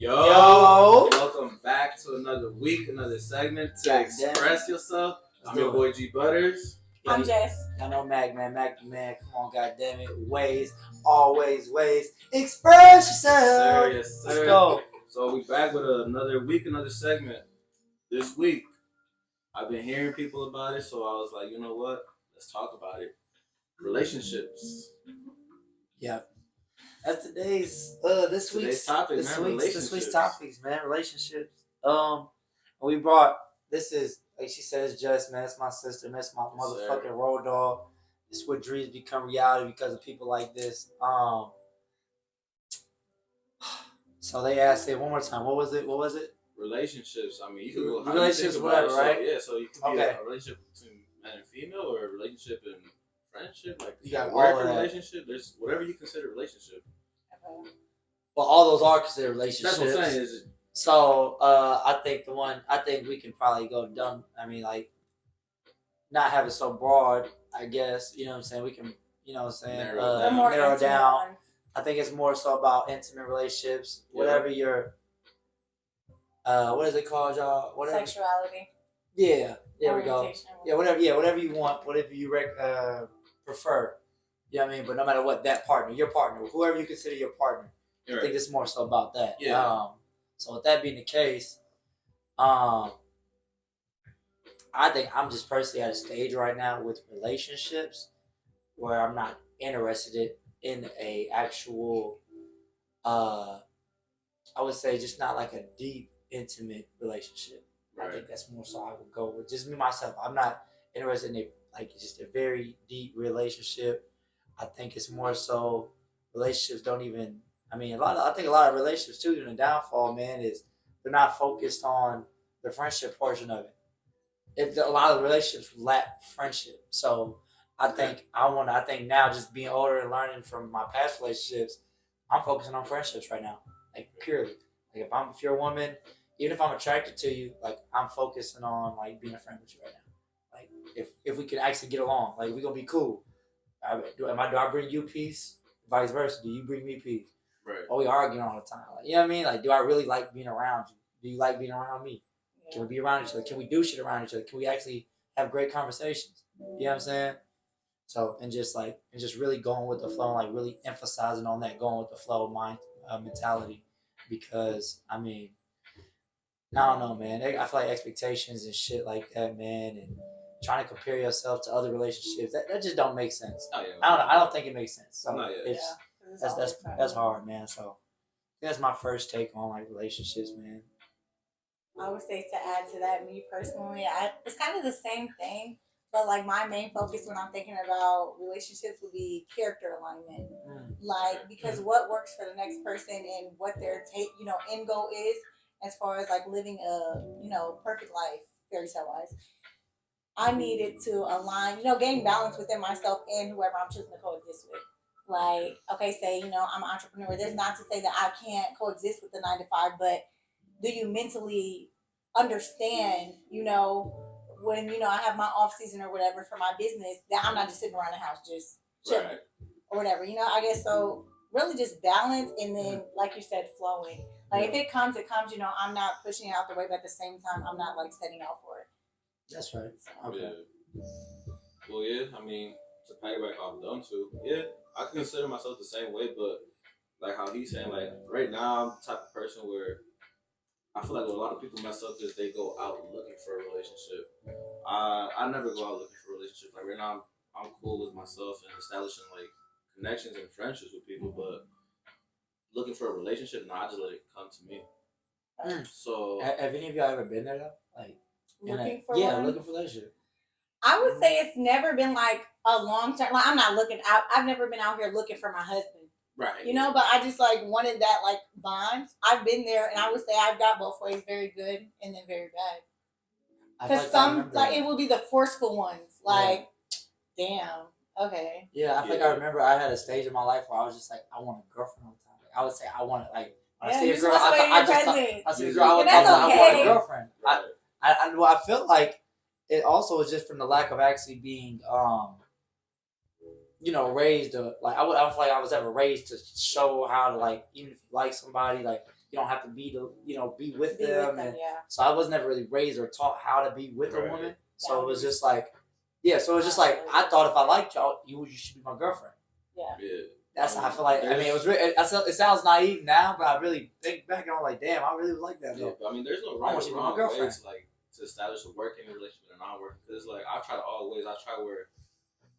Yo. Welcome back to another week, another segment to express yourself. I'm your boy G Butters. I'm Jess. I know Mac, man. Come on, goddamn it. Ways, always ways. Express yourself. Yes, sir. Let's go. So we back with another week, another segment. This week, I've been hearing people about it, so I was like, you know what? Let's talk about it. Relationships. Yeah. That's today's week's topic, this week's topics, man. Relationships. We brought this is like she says, Jess, man. That's my sister, man. That's my motherfucking road dog. It's what dreams become reality because of people like this. So they asked it one more time. What was it? Relationships. I mean, you can go relationships, whatever, right? Yeah, so you can be a relationship between man and female, or a relationship and friendship. Like you got work relationship. There's whatever you consider relationship. Well, all those are considered relationships. That's what I'm saying. So I think we can probably go dumb. I mean, like, not have it so broad. I guess you know what I'm saying. We can, you know what I'm saying, narrow down. I think it's more so about intimate relationships. Yeah. Whatever your what is it called, y'all? Whatever. Sexuality. Yeah, there we go. Yeah, whatever you want, whatever you prefer. You know what I mean? But no matter what, that partner, your partner, whoever you consider your partner, I think it's more so about that. Yeah. So with that being the case, I think I'm just personally at a stage right now with relationships where I'm not interested in a actual, I would say just not like a deep, intimate relationship. Right. I think that's more so I would go with just me, myself. I'm not interested in just a very deep relationship. I think it's more so relationships don't even. I mean, I think a lot of relationships too. The downfall, man, is they're not focused on the friendship portion of it. A lot of relationships lack friendship. So I think I think now, just being older and learning from my past relationships, I'm focusing on friendships right now, like purely. Like if you're a woman, even if I'm attracted to you, like I'm focusing on like being a friend with you right now. Like if we can actually get along, like we're gonna be cool. Do I bring you peace? Vice versa. Do you bring me peace? Right. Or we arguing all the time. Like, you know what I mean? Like, do I really like being around you? Do you like being around me? Yeah. Can we be around each other? Can we do shit around each other? Can we actually have great conversations? You know what I'm saying? So and just really going with the flow, and like really emphasizing on that going with the flow mind mentality, because I mean, I don't know, man. I feel like expectations and shit like that, man, and trying to compare yourself to other relationships that just don't make sense. Oh, yeah. I don't think it makes sense. So it's Yeah. that's hard, man. So that's my first take on like relationships, man. I would say, to add to that, me personally, it's kind of the same thing, but like my main focus when I'm thinking about relationships would be character alignment. Like, because what works for the next person and what their end goal is, as far as like living a perfect life, fairy tale wise, I needed to align, gain balance within myself and whoever I'm choosing to coexist with. Like, okay, say, I'm an entrepreneur. There's not to say that I can't coexist with the 9 to 5, but do you mentally understand, when, I have my off season or whatever for my business, that I'm not just sitting around the house just chilling or whatever, I guess. So really just balance, and then, like you said, flowing. Like, if it comes, I'm not pushing it out the way, but at the same time, I'm not like setting out for it. That's right. Okay. Yeah. Well, yeah, I mean, to piggyback off them too, yeah, I consider myself the same way, but like how he's saying, like right now, I'm the type of person where I feel like what a lot of people mess up is they go out looking for a relationship. I never go out looking for a relationship. Like right now, I'm cool with myself and establishing like connections and friendships with people, but looking for a relationship, I just let it come to me. So, have any of y'all ever been there though? Like looking for looking for a relationship. I would say it's never been like a long term. Like, I'm not looking out. I've never been out here looking for my husband. Right. But I just like wanted that like bond. I've been there, and I would say I've got both ways, very good and then very bad. Because it will be the forceful ones. Like, damn. Okay. Yeah, I think I remember I had a stage in my life where I was just like, I want a girlfriend all the time. Like, I would say I want like when I see a girl, I see a girl, I want a girlfriend. Right. I felt like it also was just from the lack of actually being raised to, like I don't feel like I was ever raised to show how to, like, even if you like somebody, like you don't have to be be with Be them. with them, And yeah. so I was never really raised or taught how to be with a Right. woman. So it was Boundaries. just like, yeah. So it was just like I thought if I liked y'all, you should be my girlfriend. Yeah. Yeah. That's how I feel like. I mean, it sounds naive now, but I really think back and I'm like, damn, I really was like that Yeah, though. but I mean, there's no I right want you or to be my wrong way girlfriend. to establish a working relationship and a non-working. Because like I try all ways. I try where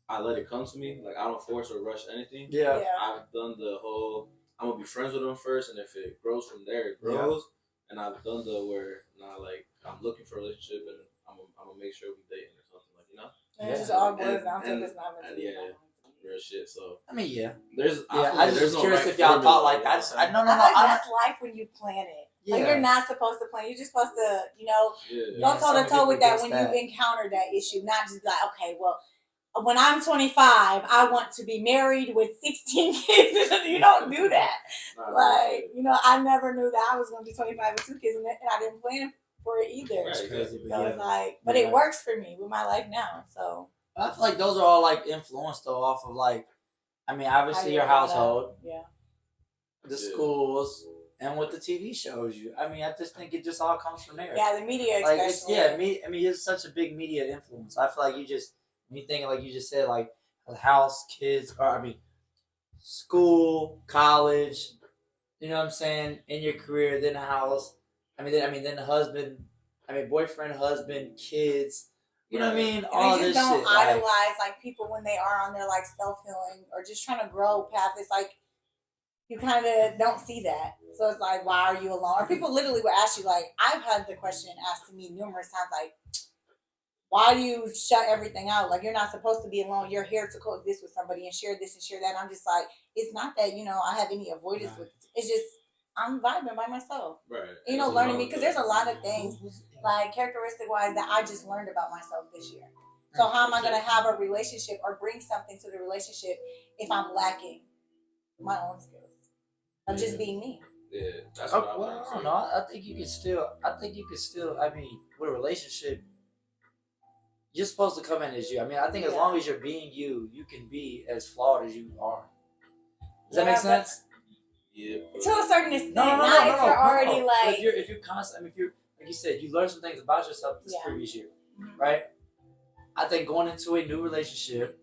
I let it come to me. Like I don't force or rush anything. Yeah. Yeah. I've done the whole. I'm gonna be friends with them first, and if it grows from there, it grows. And I've done the where like I'm looking for a relationship, and I'm gonna make sure we dating or something like And it Yeah. just all boils And- down to and- it's not meant to be. yeah. it's not meant to be. real shit. So I mean, yeah. there's Yeah, feel I like just there's was no curious right if y'all thought formula, like you that. know what I'm No, I no, feel no. like I'm that's life when you plan it. Like Yeah. you're not supposed to plan. You're just supposed to, saying? go Yeah, toe some to toe with that people when against you encounter that issue. Not just like, okay, well, when I'm 25, I want to be married with 16 kids. You don't do that. Nah, Like, I never knew that I was going to be 25 with 2 kids, and I didn't plan for it either. Right. It's crazy, exactly. but So yeah. it's like, but Yeah. it works for me with my life now. So I feel like those are all like influenced though off of like, I mean, obviously your household, Yeah. the Yeah. schools, and what the TV shows you. I mean, I just think it just all comes from there. Yeah, the media Like especially. I mean, it's such a big media influence. I feel like when you think like you just said, like the house, kids, or I mean, school, college. You know what I'm saying? In your career, then the house. Then the husband. Boyfriend, husband, kids. You know what I mean? And All they just this don't shit. Like, idolize like people when they are on their like self healing or just trying to grow path. It's like you kind of don't see that. So it's like, why are you alone? Or people literally would ask you, like, I've had the question asked to me numerous times, like, why do you shut everything out? Like, you're not supposed to be alone. You're here to coexist with somebody and share this and share that. And I'm just like, it's not that, I have any avoidance with it. It's just, I'm vibing by myself. Right. Learning me, because there's a lot of things, like, characteristic-wise, that I just learned about myself this year. So how am I going to have a relationship or bring something to the relationship if I'm lacking my own skills of just being me? Yeah, that's what I well, I don't know. I think you could still. I mean, with a relationship, you're supposed to come in as you. I mean, I think as long as you're being you, you can be as flawed as you are. Does that make sense? Yeah. To a certain extent. No. Not if you're already like. If you're constant, if you're like you said, you learn some things about yourself this previous year, Mhm. right? I think going into a new relationship,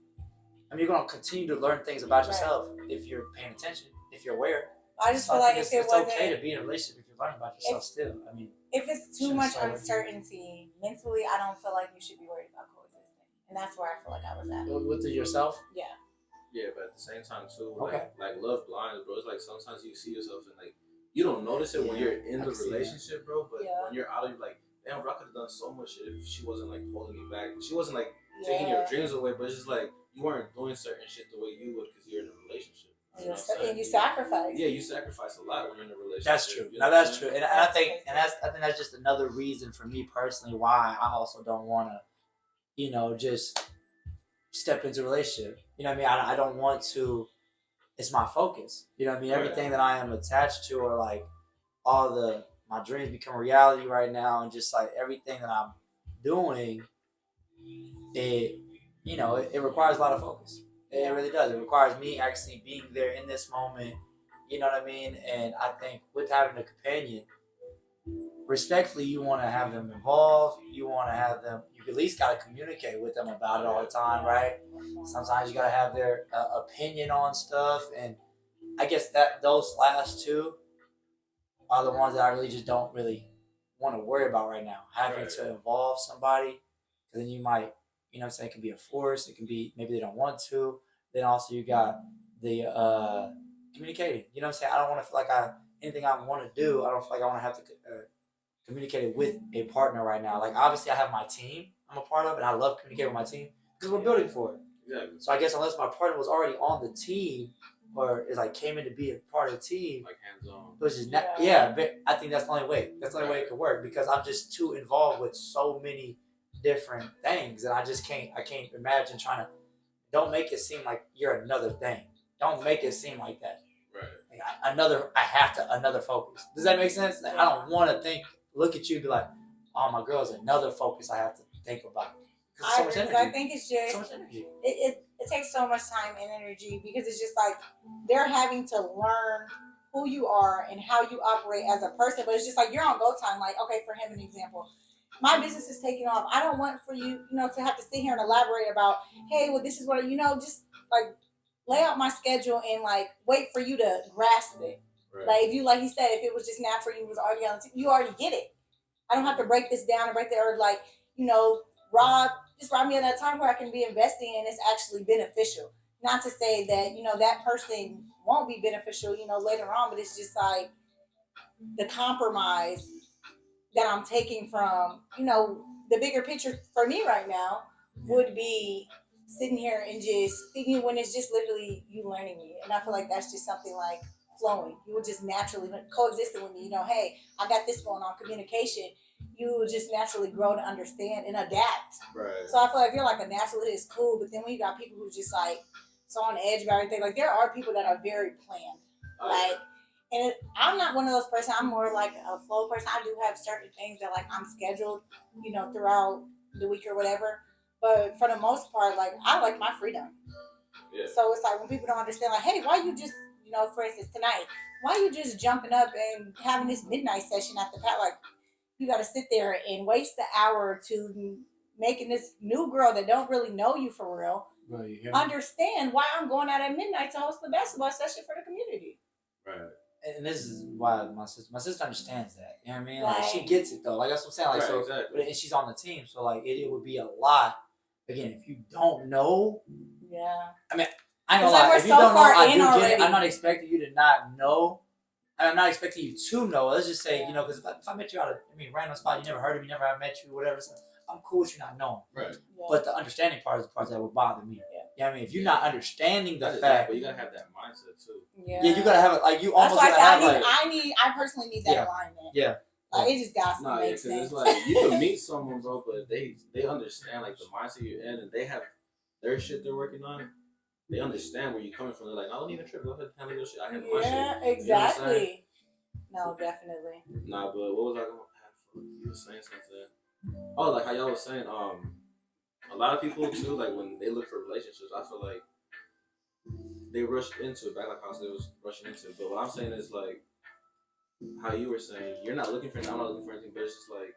you're gonna continue to learn things about yourself if you're paying attention, if you're aware. I just So feel I like think if it it's wasn't, okay to be in a relationship if you're learning about yourself still. I mean, if it's too Shouldn't much start with you. uncertainty mentally, I don't feel like you should be worried about coexisting, and that's where I feel like I was at. with yourself. Yeah. Yeah, but at the same time too, Okay. like love blinds, bro. It's like sometimes you see yourself and like you don't notice it when you're in I the can see relationship, bro. But Yeah. when you're out, you're like, damn, bro, I could have done so much shit if she wasn't like holding me back. She wasn't like taking your dreams away, but it's just like you weren't doing certain shit the way you would because you're in a relationship. You know what I'm saying? And you sacrifice. Yeah, you sacrifice a lot when you're in a relationship. That's true. You Now know what I'm that's saying? true, and I think that's just another reason for me personally why I also don't want to, just step into a relationship. You know what I mean? I don't want to. It's my focus. You know what I mean? Right. Everything that I am attached to, or like all my dreams become reality right now, and just like everything that I'm doing, it requires a lot of focus. It really does. It requires me actually being there in this moment. You know what I mean? And I think with having a companion, respectfully, you want to have them involved. You want to have them. You at least got to communicate with them about it all the time, right? Sometimes you got to have their opinion on stuff, and I guess that those last two are the ones that I really just don't really want to worry about right now. Having to involve somebody, because then you might, it can be a force. It can be maybe they don't want to. Then also you got the communicating. You know what I'm saying? I don't want to feel like anything I want to do. I don't feel like I want to have to communicate it with a partner right now. Like obviously I have my team I'm a part of, and I love communicating with my team because we're building for it. Exactly. So I guess unless my partner was already on the team or is like came in to be a part of the team, Like hands on. which is but I think that's the only way. That's the only way it could work because I'm just too involved with so many different things, and I can't imagine trying to. Don't make it seem like you're another thing. Don't make it seem like that. Right. Like another focus. Does that make sense? Like, I don't want to look at you and be like, oh, my girl's another focus I have to think about. I think it's just so much energy. It takes so much time and energy because it's just like they're having to learn who you are and how you operate as a person. But it's just like you're on go time. Like, okay, for him, an example. My business is taking off. I don't want for you, to have to sit here and elaborate about, hey, well, this is what, just like lay out my schedule and like wait for you to grasp it. Right. Like if you, like he said, if it was just natural, you was already on the team, you already get it. I don't have to break this down and break that, or like, rob me of that time where I can be investing and it's actually beneficial. Not to say that, that person won't be beneficial, later on, but it's just like the compromise that I'm taking from, the bigger picture for me right now would be sitting here and just thinking when it's just literally you learning me. And I feel like that's just something like flowing. You would just naturally coexisting with me, hey, I got this going on, communication. You will just naturally grow to understand and adapt. Right. So I feel like if you're like a naturalist, it's cool. But then when you got people who just like so on edge about everything, like there are people that are very planned. And I'm not one of those person. I'm more like a flow person. I do have certain things that like I'm scheduled, throughout the week or whatever. But for the most part, like I like my freedom. Yeah. So it's like when people don't understand, like, hey, why you just, for instance, tonight, why you just jumping up and having this midnight session at the pad? Like, you got to sit there and waste the hour to making this new girl that don't really know you for real understand why I'm going out at midnight to host the basketball session for the community. Right. And this is why my sister understands that. You know what I mean? Like she gets it though. Like that's what I'm saying. Like so, exactly. And she's on the team, so like it would be a lot. Again, if you don't know, I mean, I know like, if you don't know, I do get it. I'm not expecting you to not know. I'm not expecting you to know. Let's just say, because if I met you out of, random spot, you never heard of me, never have met you, whatever. So I'm cool with you not knowing. Right. Yeah. But the understanding part is the part that would bother me. Yeah. You know what I mean? If you're not understanding the fact, but you gotta have that mindset too. Yeah. Yeah, you gotta have it. Like you almost gotta have I personally need that alignment. Yeah. Like it just got to make sense. It's like you can meet someone, bro, but they understand like the mindset you're in, and they have their shit they're working on. They understand where you're coming from. They're like, I don't even trip. Go ahead, handle your shit. I handle my shit. Yeah, exactly. No, definitely. Nah, but what was I going to have? You were saying something. Oh, like how y'all was saying, a lot of people too, like when they look for relationships, I feel like they rush into it, back like how they was rushing into it. But what I'm saying is like how you were saying, you're not looking for anything, I'm not looking for anything, but it's just like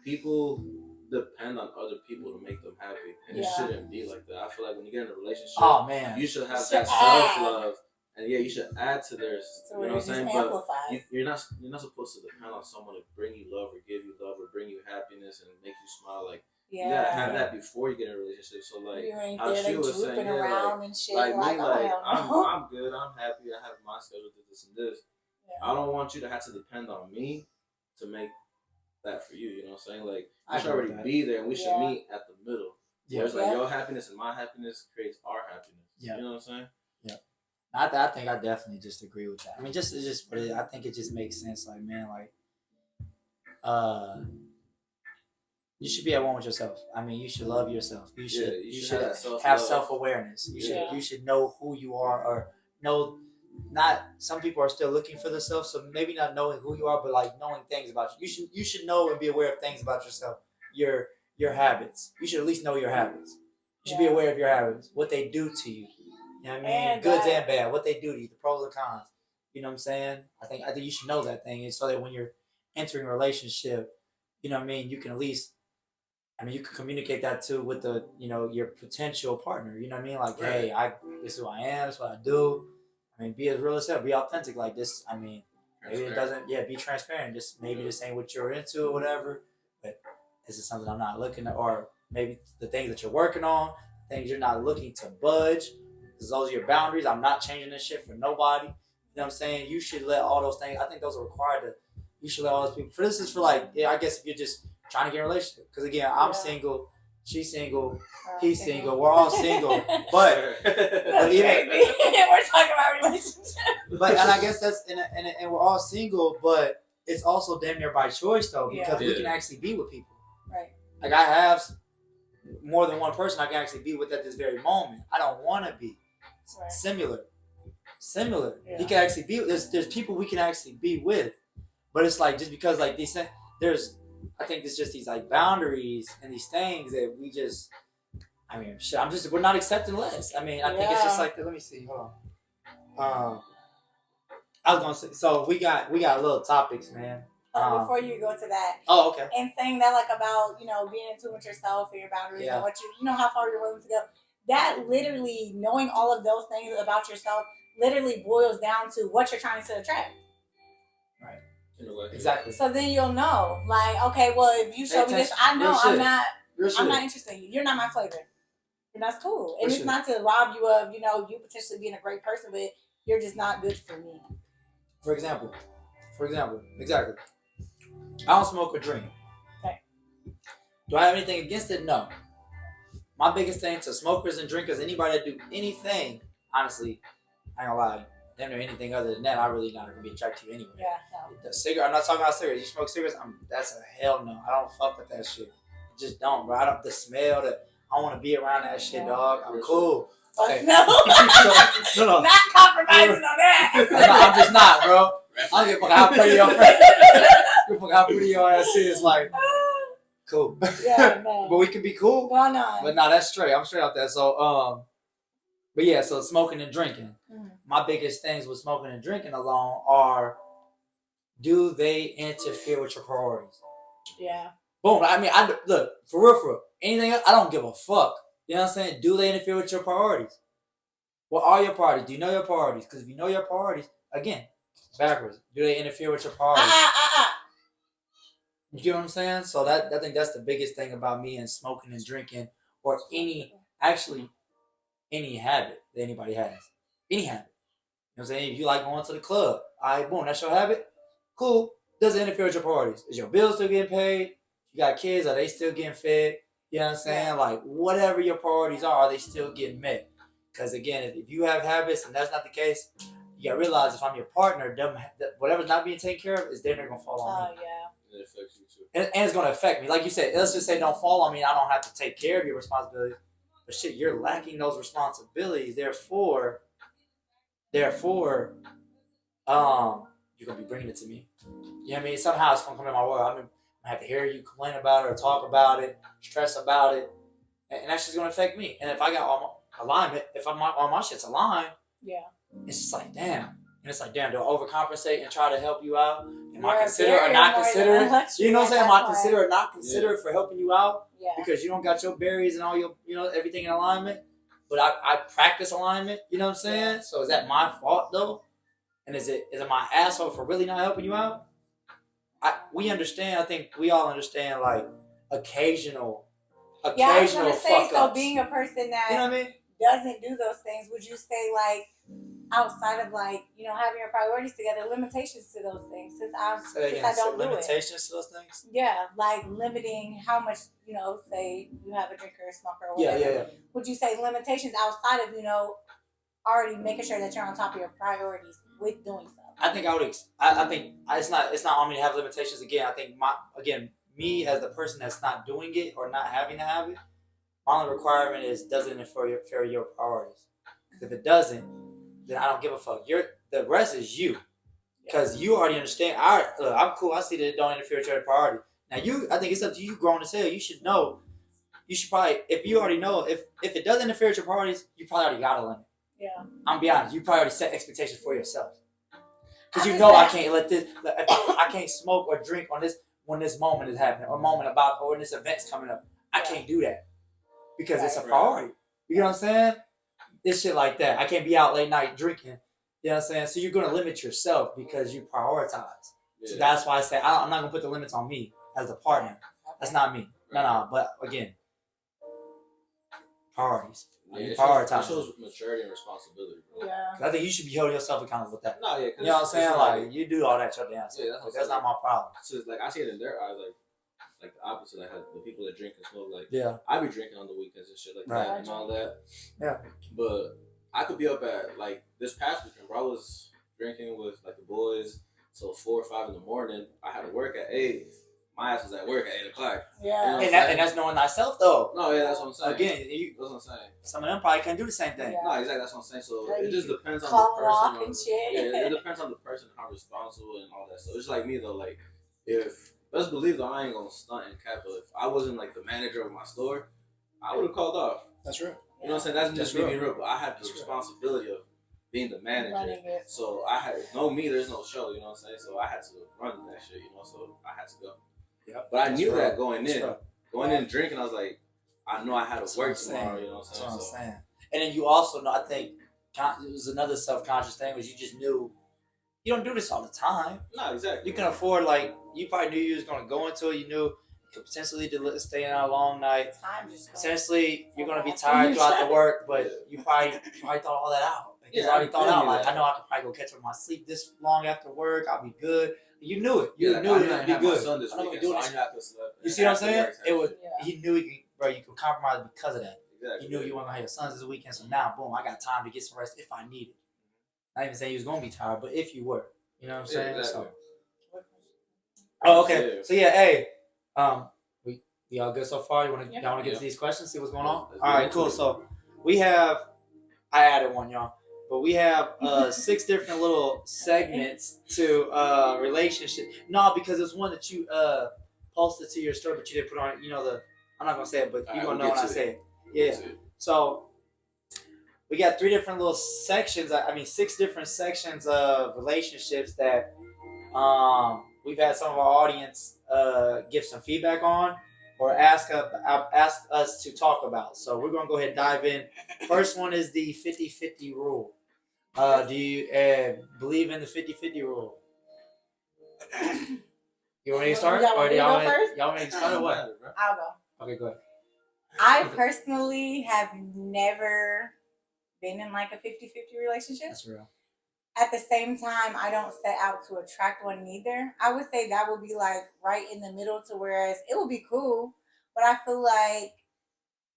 people depend on other people to make them happy. And it shouldn't be like that. I feel like when you get in a relationship, you should have that self-love. And yeah, you should add to theirs. You know what I'm saying? But you're not supposed to depend on someone to bring you love or give you love or bring you happiness and make you smile. Like you gotta have that before you get in a relationship. So like how she was saying, around and shit. Like me, like I'm good, I'm happy, I have my schedule, this and this. Yeah. I don't want you to have to depend on me to make that for you. You know what I'm saying? Like you should already be there, and we should meet at the middle. Yeah. Where it's like your happiness and my happiness creates our happiness. Yeah. You know what I'm saying? Yeah. I think I definitely just agree with that. I mean, I think it just makes sense. Like, man, like, you should be at one with yourself. I mean, you should love yourself. You should have self-awareness. You should know who you are, or know. Not some people are still looking for the self, so maybe not knowing who you are, but like knowing things about you. You should know and be aware of things about yourself. Your habits. You should at least know your habits. You should be aware of your habits, what they do to you. You know what I mean? And goods and bad, what they do to you, the pros and cons. You know what I'm saying? I think you should know that thing, and so that when you're entering a relationship, you know what I mean, you can at least, you can communicate that too with the, your potential partner. You know what I mean? Like, hey, this is who I am, this is what I do. I mean, be as real as hell, be authentic like this. I mean, maybe it doesn't, be transparent. Just maybe this ain't what you're into or whatever, but this is something I'm not looking at, or maybe the things that you're working on, things you're not looking to budge. Because those are your boundaries. I'm not changing this shit for nobody. You know what I'm saying? You should let all those things. I think those are required you should let all those people. For this is for like, I guess if you're just trying to get a relationship. Because again, I'm single, she's single, he's single, we're all single. But even we're talking about relationships. But and I guess that's and we're all single, but it's also damn near by choice though, because we can actually be with people. Right. Like I have more than one person I can actually be with at this very moment. I don't want to be similar. Yeah. He can actually be. There's people we can actually be with, but it's like just because like these I think there's just these like boundaries and these things that we just. I mean, shit. We're not accepting less. I mean, I think it's just like let me see. Hold on. I was gonna say. So we got little topics, man. Before you go to that, Oh, okay. and saying that like about being in tune with yourself and your boundaries Yeah. and what how far you're willing to go. That literally knowing all of those things about yourself literally boils down to what you're trying to attract. Right. In a way. Exactly. So then you'll know, like, okay, well, if you show me this, I know I'm not interested in you. You're not my flavor, and that's cool. And it's not to rob you of you potentially being a great person, but you're just not good for me. For example, exactly. I don't smoke or drink. Okay. Do I have anything against it? No. My biggest thing to smokers and drinkers, anybody that do anything, honestly, I ain't gonna lie, damn near anything other than that, I really not gonna be attracted to you anyway. Yeah, no. The cigarette, I'm not talking about cigarettes. You smoke cigarettes, that's a hell no. I don't fuck with that shit. Just don't, bro. I don't the smell that I want to be around that shit, dog. I'm cool. Okay. No. No. Not compromising on that. No, I'm just not, bro. I don't give a fuck how pretty your friend. Give a fuck how pretty your ass is. Like, cool. Yeah, no. But we can be cool. Why not? But no, that's straight. I'm straight out there. So, but yeah, so smoking and drinking. Mm-hmm. My biggest things with smoking and drinking alone are, do they interfere with your priorities? Yeah. Boom. I mean, look, for real. Anything else, I don't give a fuck. You know what I'm saying? Do they interfere with your priorities? What are your priorities? Do you know your priorities? Because if you know your priorities, again, backwards, do they interfere with your priorities? You get what I'm saying? So I think that's the biggest thing about me and smoking and drinking, or any habit that anybody has. Any habit. You know what I'm saying? If you like going to the club, all right, boom, that's your habit. Cool. Doesn't interfere with your priorities. Is your bill still getting paid? You got kids, are they still getting fed? You know what I'm saying? Yeah. Like, whatever your priorities are they still getting met? Because, again, if you have habits and that's not the case, you got to realize if I'm your partner, whatever's not being taken care of is then they're going to fall on me. Oh, yeah. It affects you too. And it's going to affect me. Like you said, let's just say don't fall on me and I don't have to take care of your responsibilities. But shit, you're lacking those responsibilities. Therefore, you're going to be bringing it to me. You know what I mean? Somehow it's going to come in my world. I'm going to have to hear you complain about it or talk about it, stress about it. And that's just going to affect me. And if I got all my alignment, if all my shit's aligned, Yeah. it's just like, damn. And it's like, damn, do I overcompensate and try to help you out? Am I You're consider or very not more consider than it? luxury You know what I'm saying? Am at I that consider or not consider it for helping you out? Yeah. Because you don't got your berries and all your, everything in alignment. But I practice alignment, you know what I'm saying? Yeah. So is that my fault though? And is it my asshole for really not helping you out? We understand, I think we all understand like occasional Yeah, I was gonna say, fuck so ups. being a person that You know what I mean? doesn't do those things, would you say like outside of like, having your priorities together, limitations to those things since I don't do it? Limitations to those things? Yeah, like limiting how much, say you have a drinker or smoker or whatever. Yeah. Would you say limitations outside of, already making sure that you're on top of your priorities with doing so? I think I think it's not on me to have limitations again. I think me as the person that's not doing it or not having the habit, my only requirement is doesn't interfere your priorities. Because if it doesn't, then I don't give a fuck. The rest is you. Because you already understand. I'm cool. I see that it don't interfere with your priority. Now I think it's up to you, grown as hell. You should know. You should probably, if you already know, if it doesn't interfere with your priorities, you probably already got a limit. Yeah. I'm gonna be honest. You probably already set expectations for yourself. Because I I can't let this. I can't smoke or drink on this when this moment is happening, or when this event's coming up. I can't do that because it's a priority. You know what I'm saying? This shit like that. I can't be out late night drinking. You know what I'm saying? So you're gonna limit yourself because you prioritize. Yeah. So that's why I say I'm not gonna put the limits on me as a partner. That's not me. No. But again, priorities. Yeah, Prioritize. It shows maturity and responsibility, bro. Yeah. I think you should be holding yourself accountable with that. No, yeah. You know what I'm saying? Like you do all that your damn self. Yeah, that's what I'm That's saying. not my problem. So it's like I see it in their eyes, like the opposite. Like how the people that drink and smoke, like Yeah. I be drinking on the weekends and shit like Right. that and all that. Yeah. But I could be up at like this past weekend, bro. I was drinking with like the boys till 4 or 5 in the morning. I had to work at 8. My ass was at work at 8 o'clock. Yeah. You know, And that's knowing thyself though. No, yeah, that's what I'm saying. Again, That's what I'm saying. some of them probably can do the same thing. Yeah. No, exactly. That's what I'm saying. So Like, it just depends on call the it off person. and shit. Yeah, it depends on the person, how responsible and all that. So it's like me though. Like if let's believe though, I ain't gonna stunt and cap. But if I wasn't like the manager of my store, I would have called off. That's real. You know what I'm saying? That's just That's me being real. real. But I had the That's real. responsibility of being the manager. Running it. So I had no me, there's no show. You know what I'm saying? So I had to run that shit. You know, so I had to go. Yep. But I That's knew right. that going That's in, right. going in drinking, I was like, I know I had That's to what work I'm tomorrow. saying. You know what I'm That's saying? what I'm So, saying. And then you also know, I think it was another self-conscious thing, was you just knew you don't do this all the time. no, exactly. You can afford, like, you probably knew you was going to go into it. You knew you could potentially stay out a long night. Time just goes. Potentially, you're going to be fast. tired throughout the work, but you probably thought all that out. Like, you Yeah, already thought I out, knew like, that. I know I could probably go catch up on my sleep this long after work. I'll be good. You knew it. You Yeah, knew I it knew I would be had my good. son this I know weekend, we're so doing I this. knew I could sleep. You see what I'm After saying? work type It was. shit. Yeah. He knew you could compromise because of that. Exactly. You knew you weren't gonna have your sons this weekend, so now, boom, I got time to get some rest if I need it. Not even saying you was gonna be tired, but if you were, you know what I'm Yeah, saying? exactly. So. Oh, okay. Yeah. So yeah, hey, we all good so far? Y'all wanna get Yeah. to these questions? See what's going on? Let's All get right, into cool. it. So we have, I added one, y'all, but we have 6 different little segments to relationship. No, because it's one that you posted to your story, but you didn't put on. You know the. I'm not gonna say it, but All you're right, gonna we'll know get when I to say it. it. Yeah. That's it. So we got 3 different little sections. 6 different sections of relationships that we've had some of our audience give some feedback on or ask us to talk about. So we're gonna go ahead and dive in. First one is the 50-50 rule. Do you believe in the 50-50 rule? You want me to start? Y'all want me to go first? Y'all want me to start or what? I'll go. Okay, go ahead. I personally have never been in like a 50-50 relationship. That's real. At the same time, I don't set out to attract one neither. I would say that would be like right in the middle, to whereas it would be cool, but I feel like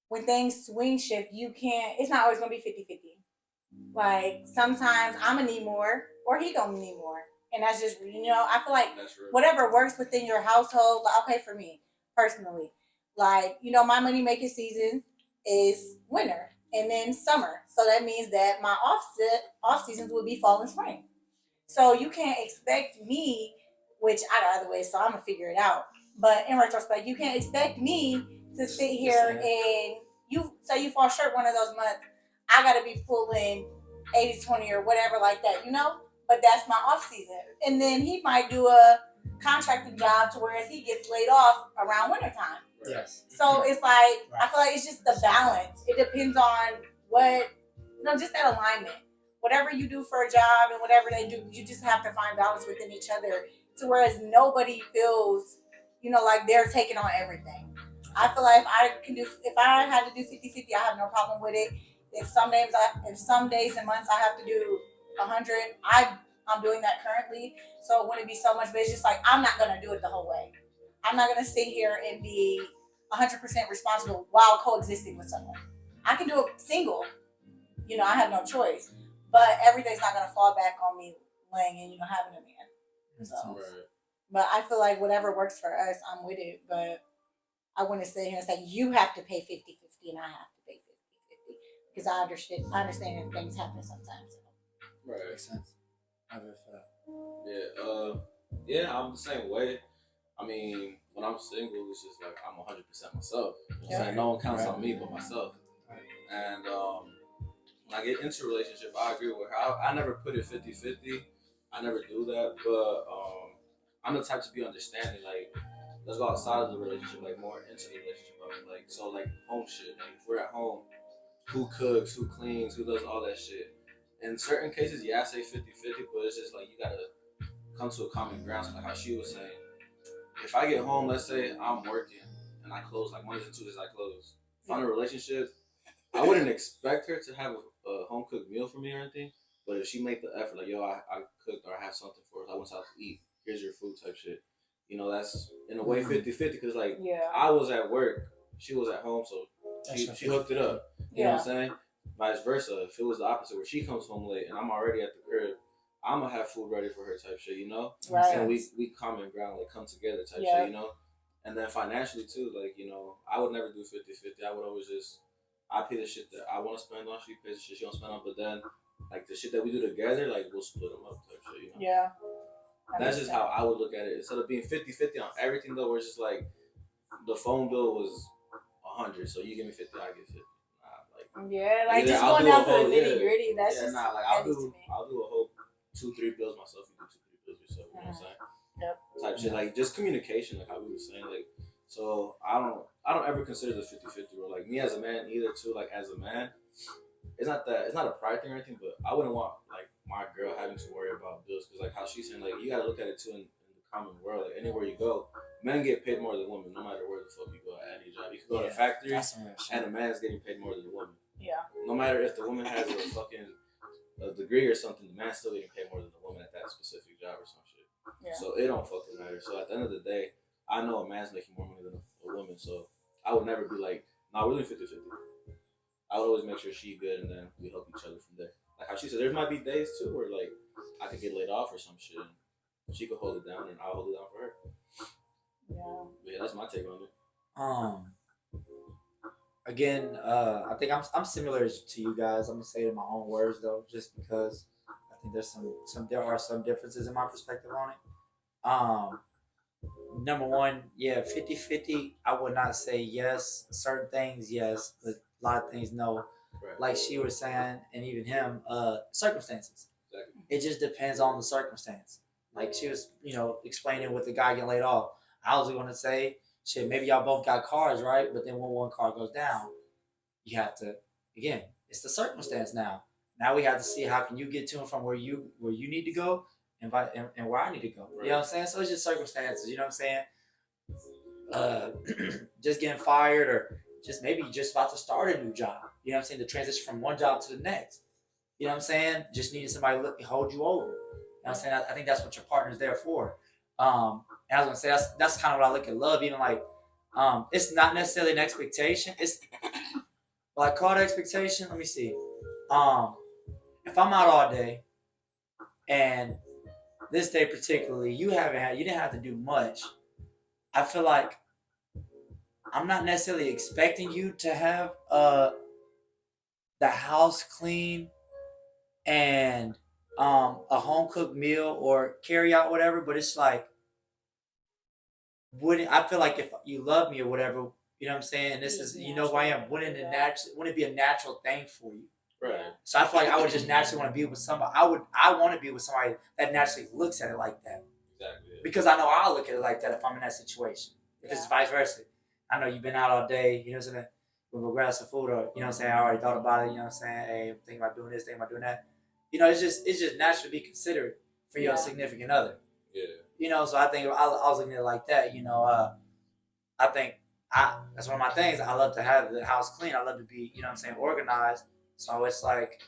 when things swing shift, it's not always gonna be 50-50. Like sometimes I'm gonna need more or he gonna need more. And that's just, I feel like That's real. whatever works within your household, like, okay, for me personally, like, my money making season is winter and then summer. So that means that my off seasons would be fall and spring. So you can't expect me, which I got other ways, so I'm gonna figure it out. But in retrospect, you can't expect me to sit here and you fall short one of those months. I gotta be pulling 80-20 or whatever like that, But that's my off season. And then he might do a contracting job to whereas he gets laid off around wintertime. Yes. So it's like, I feel like it's just the balance. It depends on just that alignment. Whatever you do for a job and whatever they do, you just have to find balance within each other to whereas nobody feels, like they're taking on everything. I feel like if I had to do 50-50, I have no problem with it. If some days and months I have to do 100, I'm doing that currently. So it wouldn't be so much, but it's just like, I'm not going to do it the whole way. I'm not going to sit here and be 100% responsible while coexisting with someone. I can do it single. I have no choice. But everything's not going to fall back on me laying and, having a man. So, Right. But I feel like whatever works for us, I'm with it. But I wouldn't sit here and say, you have to pay 50-50 and I have to pay 50-50. Because I understand that things happen sometimes. Right. Makes sense. I really feel that. Yeah, I'm the same way. I mean, when I'm single, it's just like I'm 100% myself. You know what I'm saying? No one counts on me but myself. And when I get into a relationship, I agree with her. I never put it 50-50. I never do that. But I'm the type to be understanding. Like, let's go outside of the relationship, like more into the relationship. Like, so like home shit. Like, if we're at home, who cooks, who cleans, who does all that shit. In certain cases, yeah, I say 50-50, but it's just like you gotta come to a common ground. So like how she was saying, if I get home, let's say I'm working and I close like Mondays and Tuesdays, I close. If I'm in a relationship, I wouldn't expect her to have a home cooked meal for me or anything. But if she make the effort, like, yo, I cooked or I have something for us, I went out to eat. Here's your food type shit. That's in a way 50-50 because like I was at work, she was at home, so she hooked it up. You know what I'm saying? Vice versa. If it was the opposite, where she comes home late and I'm already at the crib, I'm gonna have food ready for her type shit, Right. And we common ground, like come together type shit, And then financially too, like, I would never do 50-50. I would always I pay the shit that I want to spend on, she pays the shit she don't spend on, but then like the shit that we do together, like we'll split them up type shit, Yeah. That's just how I would look at it. Instead of being 50-50 on everything though, where it's just like the phone bill was 100, so you give me 50, I give 50. Nah, like Yeah, like Yeah, just I'll going do a down to the whole- yeah. nitty gritty. That's Yeah, just nah, like petty to me. I'll do a whole 2-3 bills myself. You do 2-3 bills yourself. You know what I'm saying? Yep. Type shit, like just communication, like how we were saying, like. So I don't ever consider the 50-50 rule. Like me as a man, either too. Like as a man, it's not a pride thing or anything, but I wouldn't want like my girl having to worry about bills because like how she's saying, like you gotta look at it too in the common world. Like anywhere you go, men get paid more than women, no matter where the fuck you go at any job. You can go to a factory That's some real shit. and a man's getting paid more than the woman. Yeah. No matter if the woman has a degree or something, the man's still getting paid more than the woman at that specific job or some shit. Yeah. So it don't fucking matter. So at the end of the day, I know a man's making more money than a woman, so I would never be like, nah, we're doing 50-50. I would always make sure she's good and then we help each other from there. Like how she said, there might be days too where like I could get laid off or some shit and she could hold it down and I'll hold it down for her. Yeah. But yeah, that's my take on it. Again, I think I'm similar to you guys. I'm gonna say it in my own words though, just because I think there are some differences in my perspective on it. Number one, yeah, 50-50, I would not say yes. Certain things, yes, but a lot of things, no. Right. Like she was saying, and even him, circumstances. Exactly. It just depends on the circumstance. Like she was, explaining with the guy getting laid off. I was going to say, shit, maybe y'all both got cars, right? But then when one car goes down, you have to, again, it's the circumstance now. Now we have to see how can you get to and from where you need to go and where I need to go. Right. You know what I'm saying? So it's just circumstances, you know what I'm saying? Just getting fired or just maybe just about to start a new job. You know what I'm saying? The transition from one job to the next. You know what I'm saying? Just needing somebody to hold you over. You know what I'm saying? I think that's what your partner's there for. And I was gonna say that's kind of what I look at love. Even like, it's not necessarily an expectation. It's like called expectation. Let me see. If I'm out all day, and this day particularly, you didn't have to do much. I feel like I'm not necessarily expecting you to have the house clean and a home cooked meal or carry out whatever, but it's like I feel like if you love me or whatever, you know what I'm saying, and this is who I am, wouldn't it be a natural thing for you? Right. So I feel like I would just naturally want to be with somebody. I want to be with somebody that naturally looks at it like that. Exactly. Because I know I'll look at it like that if I'm in that situation. If it's vice versa. I know you've been out all day, you know what I'm saying? We'll go grab some food or, you know what I'm saying, I already thought about it, you know what I'm saying? Hey, I'm thinking about doing this, thinking about doing that. It's just natural to be considerate for your significant other. Yeah. So I think I was looking at it like that, I think that's one of my things. I love to have the house clean. I love to be, organized. So it's like,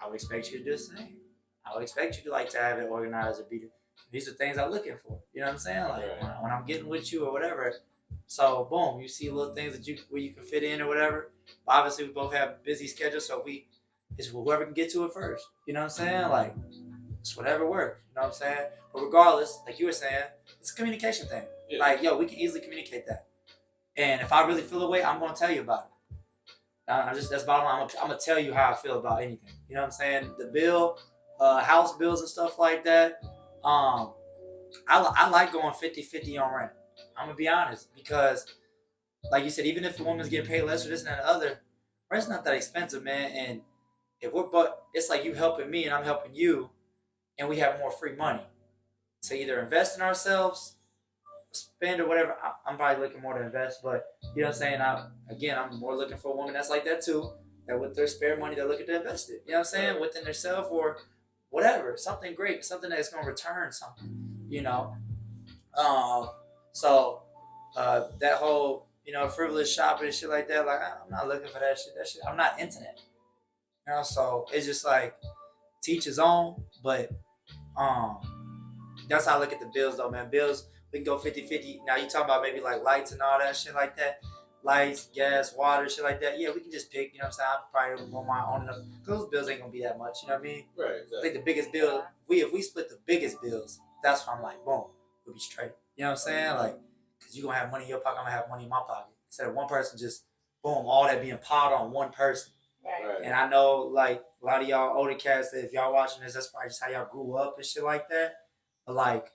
I would expect you to do the same. I would expect you to like to have it organized or be. These are things I'm looking for. You know what I'm saying? Like when I'm getting with you or whatever. So boom, you see little things where you can fit in or whatever. But obviously we both have busy schedules, so it's whoever can get to it first. You know what I'm saying? Like it's whatever works. You know what I'm saying? But regardless, like you were saying, it's a communication thing. Yeah. Like we can easily communicate that. And if I really feel a way, I'm gonna tell you about it. That's bottom line. I'm gonna tell you how I feel about anything. You know what I'm saying? The bill, house bills and stuff like that. I like going 50-50 on rent. I'm gonna be honest because, like you said, even if the woman's getting paid less or this and that and the other, rent's not that expensive, man. And it's like you helping me and I'm helping you, and we have more free money to either invest in ourselves, spend or whatever. I'm probably looking more to invest, but you know what I'm saying? I'm more looking for a woman that's like that too, that with their spare money, they're looking to invest it. You know what I'm saying? Within themselves or whatever, something great, something that's going to return something, So that whole, frivolous shopping and shit like that, like I'm not looking for that shit. I'm not into that. So it's just like teach his own, but that's how I look at the bills though, man. Bills, we can go 50-50. Now you talking about maybe like lights and all that shit like that. Lights, gas, water, shit like that. Yeah, we can just pick, you know what I'm saying? I probably want my own because those bills ain't gonna be that much, you know what I mean? Right, exactly. I think the biggest bill, if we split the biggest bills, that's when I'm like, boom, we'll be straight. You know what I'm saying? Like, because you're gonna have money in your pocket, I'm gonna have money in my pocket. Instead of one person just, boom, all that being piled on one person. Right. And I know, like, a lot of y'all older cats, that if y'all watching this, that's probably just how y'all grew up and shit like that. But, like,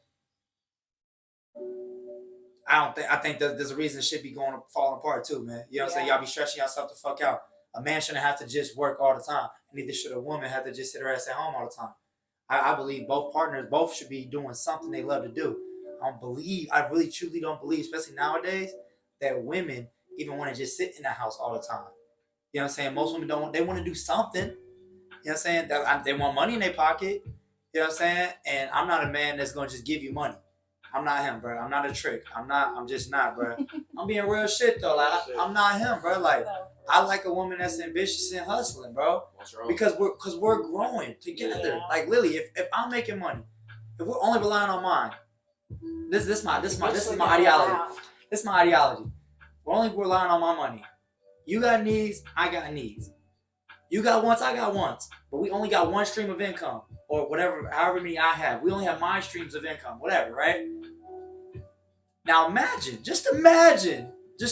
I think that there's a reason shit be falling apart too, man. You know what I'm saying? Y'all be stretching yourself the fuck out. A man shouldn't have to just work all the time. Neither should a woman have to just sit her ass at home all the time. I believe both partners, both should be doing something they love to do. I really truly don't believe, especially nowadays, that women even want to just sit in the house all the time. You know what I'm saying? Most women don't. They want to do something. You know what I'm saying? They want money in their pocket. You know what I'm saying? And I'm not a man that's gonna just give you money. I'm not him, bro. I'm not a trick. I'm just not, bro. I'm being real shit though. Like I'm not him, bro. Like I like a woman that's ambitious and hustling, bro. Because we're growing together. Yeah. Like Lily, if I'm making money, if we're only relying on mine, this is my ideology. This is my ideology. We're only relying on my money. You got needs, I got needs. You got wants, I got wants. But we only got one stream of income. Or whatever, however many I have. We only have my streams of income. Whatever, right? Now just imagine. We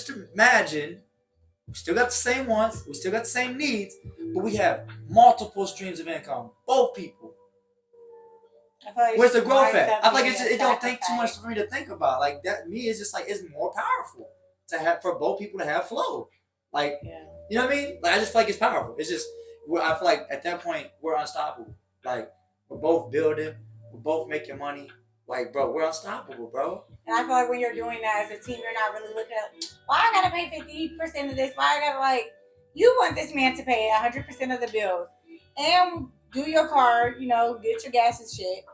still got the same wants. We still got the same needs. But we have multiple streams of income. Both people. Like Where's the growth at? I feel like it don't take too much for me to think about. Like that, me is just like it's more powerful to have for both people to have flow. Like, you know what I mean? Like I just feel like it's powerful. It's just I feel like at that point we're unstoppable. Like we're both building, we're both making money. Like, bro, we're unstoppable, bro. And I feel like when you're doing that as a team, you're not really looking at why I gotta pay 50% of this. Why I gotta you want this man to pay 100% of the bills and do your car, get your gas and shit.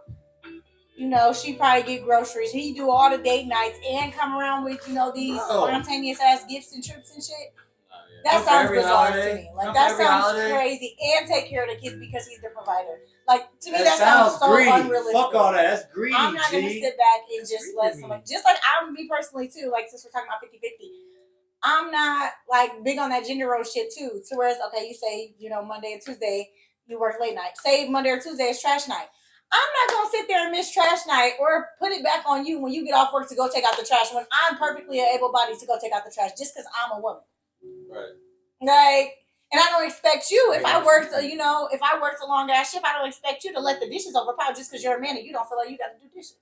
She probably get groceries. He do all the date nights and come around with, these spontaneous ass gifts and trips and shit. That sounds bizarre to me. Like that sounds crazy. And take care of the kids because he's the provider. Like to me, that sounds so greedy. unrealistic. Fuck all that. That's greedy. I'm not gonna sit back and just let someone. Just like I'm me personally too. Like since we're talking about 50-50, I'm not big on that gender role shit too. To where it's okay. You say Monday and Tuesday you work late night. Say Monday or Tuesday is trash night. I'm not gonna sit there and miss trash night or put it back on you when you get off work to go take out the trash when I'm perfectly able-bodied to go take out the trash just because I'm a woman. Right. And I don't expect you if I worked a long ass shift, I don't expect you to let the dishes overpower just because you're a man and you don't feel like you got to do dishes.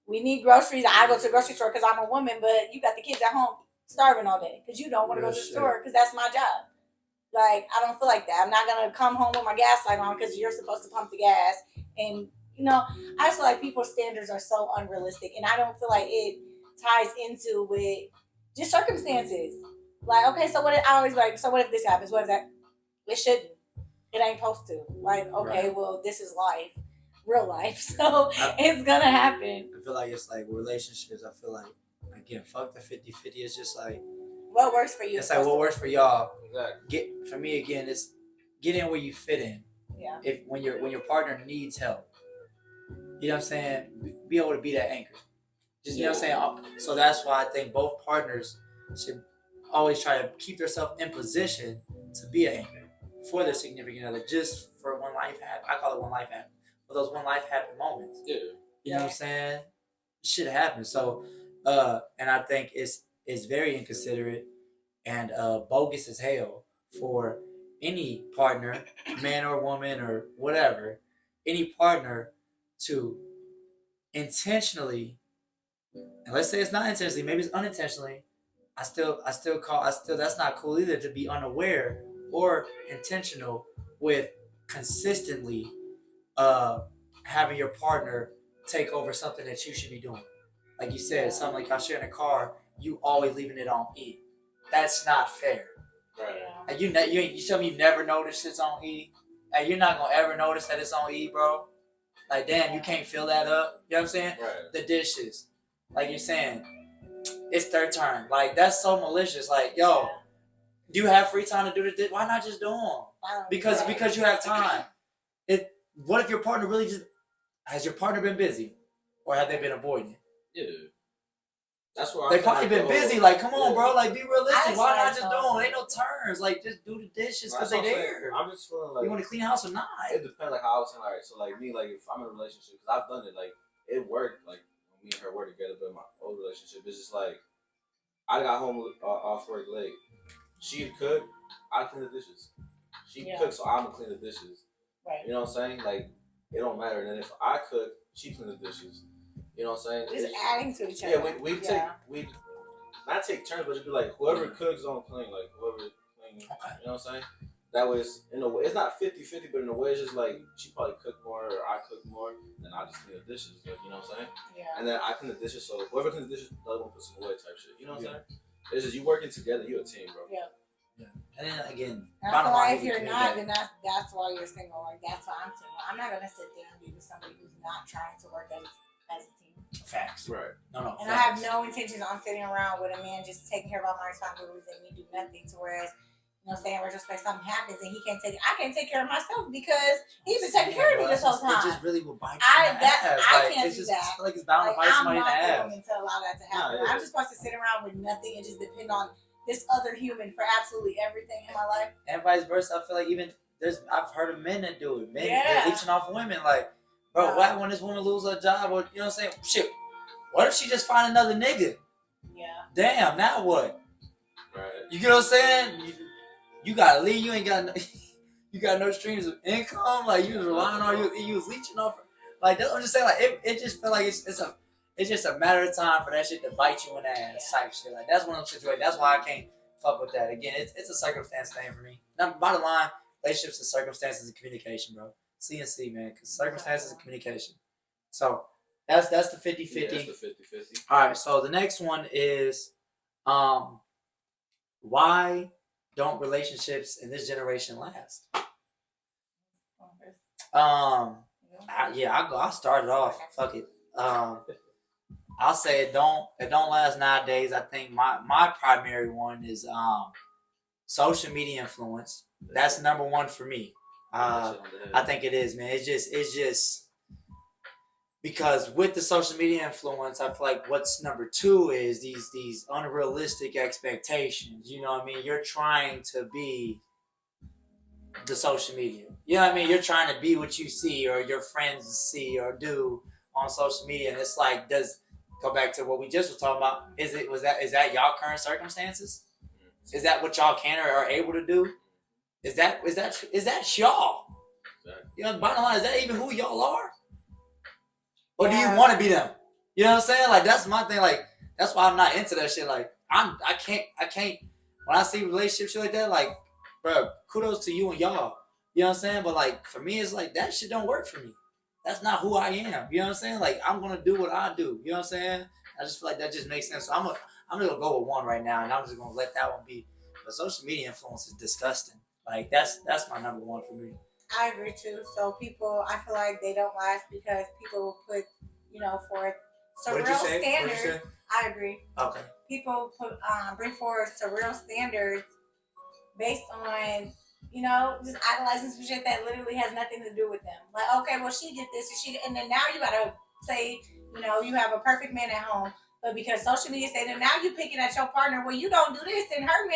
We need groceries. I go to the grocery store because I'm a woman, but you got the kids at home starving all day because you don't want to go to the store because that's my job. I don't feel like that. I'm not going to come home with my gas light on because you're supposed to pump the gas. And, I just feel like people's standards are so unrealistic. And I don't feel like it ties into with just circumstances. Okay, so what if this happens? What if that? It shouldn't. It ain't supposed to. Well, this is life. Real life. So it's going to happen. I feel like it's like relationships. I feel like, again, fuck the 50-50. It's just like, what works for you? It's like what works for y'all. Exactly. For me again, it's get in where you fit in. Yeah. When your partner needs help, you know what I'm saying. Be able to be that anchor. Just you know what I'm saying. So that's why I think both partners should always try to keep themselves in position to be an anchor for their significant other. Just for one life happen. I call it one life happen. For those one life happen moments. Yeah. You know what I'm saying. Shit happens. So and I think it's very inconsiderate and bogus as hell for any partner, man or woman or whatever, any partner to intentionally, and let's say it's not intentionally, maybe it's unintentionally, I still that's not cool either to be unaware or intentional with consistently having your partner take over something that you should be doing. Like you said, something like y'all sharing a car, you always leaving it on E. That's not fair. Right. And you tell me you never noticed it's on E. And you're not gonna ever notice that it's on E, bro. Like damn, you can't fill that up. You know what I'm saying? Right. The dishes, like you're saying, it's their turn. Like that's so malicious. Like yo, do you have free time to do the dish? Why not just do them? Because you have time. What if your partner really has your partner been busy, or have they been avoiding it? Yeah. That's where they probably been busy. Like, come on, bro. Like, be realistic. Why not just do them? Ain't no turns. Like, just do the dishes because they there. I'm just feeling like you want to clean the house or not? It depends. Like how I was saying. Like, so like me, like if I'm in a relationship, because I've done it. Like it worked. Like me and her were together, but in my old relationship, it's just like I got home off work late. She'd cook, I clean the dishes. She'd cook, so I'm gonna clean the dishes. Right. You know what I'm saying? Like it don't matter. And then if I cook, she clean the dishes. You know what I'm saying? Just adding to each other. Yeah, we not take turns, but just be like whoever cooks on clean, like whoever clean. You know what I'm saying? That way, it's, in a way, it's not 50-50, but in a way, it's just like she probably cook more or I cook more, and I just clean the dishes. Like, you know what I'm saying? Yeah. And then I clean the dishes, so whoever cleans the dishes, the other one puts them away type shit. You know what I'm saying? It's just you working together. You a team, bro. Yeah. And then again, And I feel like if you're not, then that's why you're single. Like that's why I'm single. I'm not gonna sit there and be with somebody who's not trying to work as a team. Facts. Right. No. And I have no intentions on sitting around with a man just taking care of all my responsibilities and me do nothing. To whereas, you know, saying in retrospect, something happens and he can't take. I can't take care of myself because he's been taking care of me this whole time. It just really will bite you in the ass. I like, can't it's do just, that. I feel like it's bound to bite somebody in the I'm not ass. going to allow that to happen. No, I'm just supposed to sit around with nothing and just depend on this other human for absolutely everything in my life. And vice versa. I feel like even I've heard of men that do it. Men Yeah. leeching off women. Like, bro, why when this woman lose her job or you know what I'm saying? Shit. What if she just find another nigga? Yeah. Damn, now what? Right. You get what I'm saying? You gotta leave. You ain't got no, you got no streams of income. Like you was relying on you was leeching off. Like I'm just saying, like it just feel like it's just a matter of time for that shit to bite you in the ass type shit. Like that's one of those situations. That's why I can't fuck with that. Again, it's a circumstance thing for me. Now, bottom line, relationships and circumstances and communication, bro. C&C, man, because circumstances and communication. So that's the 50-50. Yeah, that's the 50-50. All right, so the next one is, why don't relationships in this generation last? I'll start it off. Fuck it. I'll say it don't last nowadays. I think my primary one is social media influence. That's number one for me. I think it is, man. It's just because with the social media influence, I feel like what's number two is these unrealistic expectations. You know what I mean? You're trying to be the social media. You know what I mean? You're trying to be what you see or your friends see or do on social media, and it's like, go back to what we just were talking about. Is that y'all current circumstances? Is that what y'all can or are able to do? Is that y'all? You know, the bottom line, is that even who y'all are? Or do you want to be them? You know what I'm saying? Like that's my thing. Like that's why I'm not into that shit. Like I can't. When I see relationships like that, like, bro, kudos to you and y'all. You know what I'm saying? But like for me, it's like that shit don't work for me. That's not who I am. You know what I'm saying? Like I'm gonna do what I do. You know what I'm saying? I just feel like that just makes sense. So I'm gonna go with one right now, and I'm just gonna let that one be. But social media influence is disgusting. Like that's my number one for me. I agree too. So people, I feel like they don't last because people put, forth surreal standards. I agree. Okay. People bring forward surreal standards based on, just idolizing some shit that literally has nothing to do with them. Like, okay, well, she did this and then now you gotta say, you have a perfect man at home, but because social media say that now you picking at your partner, well, you don't do this, and her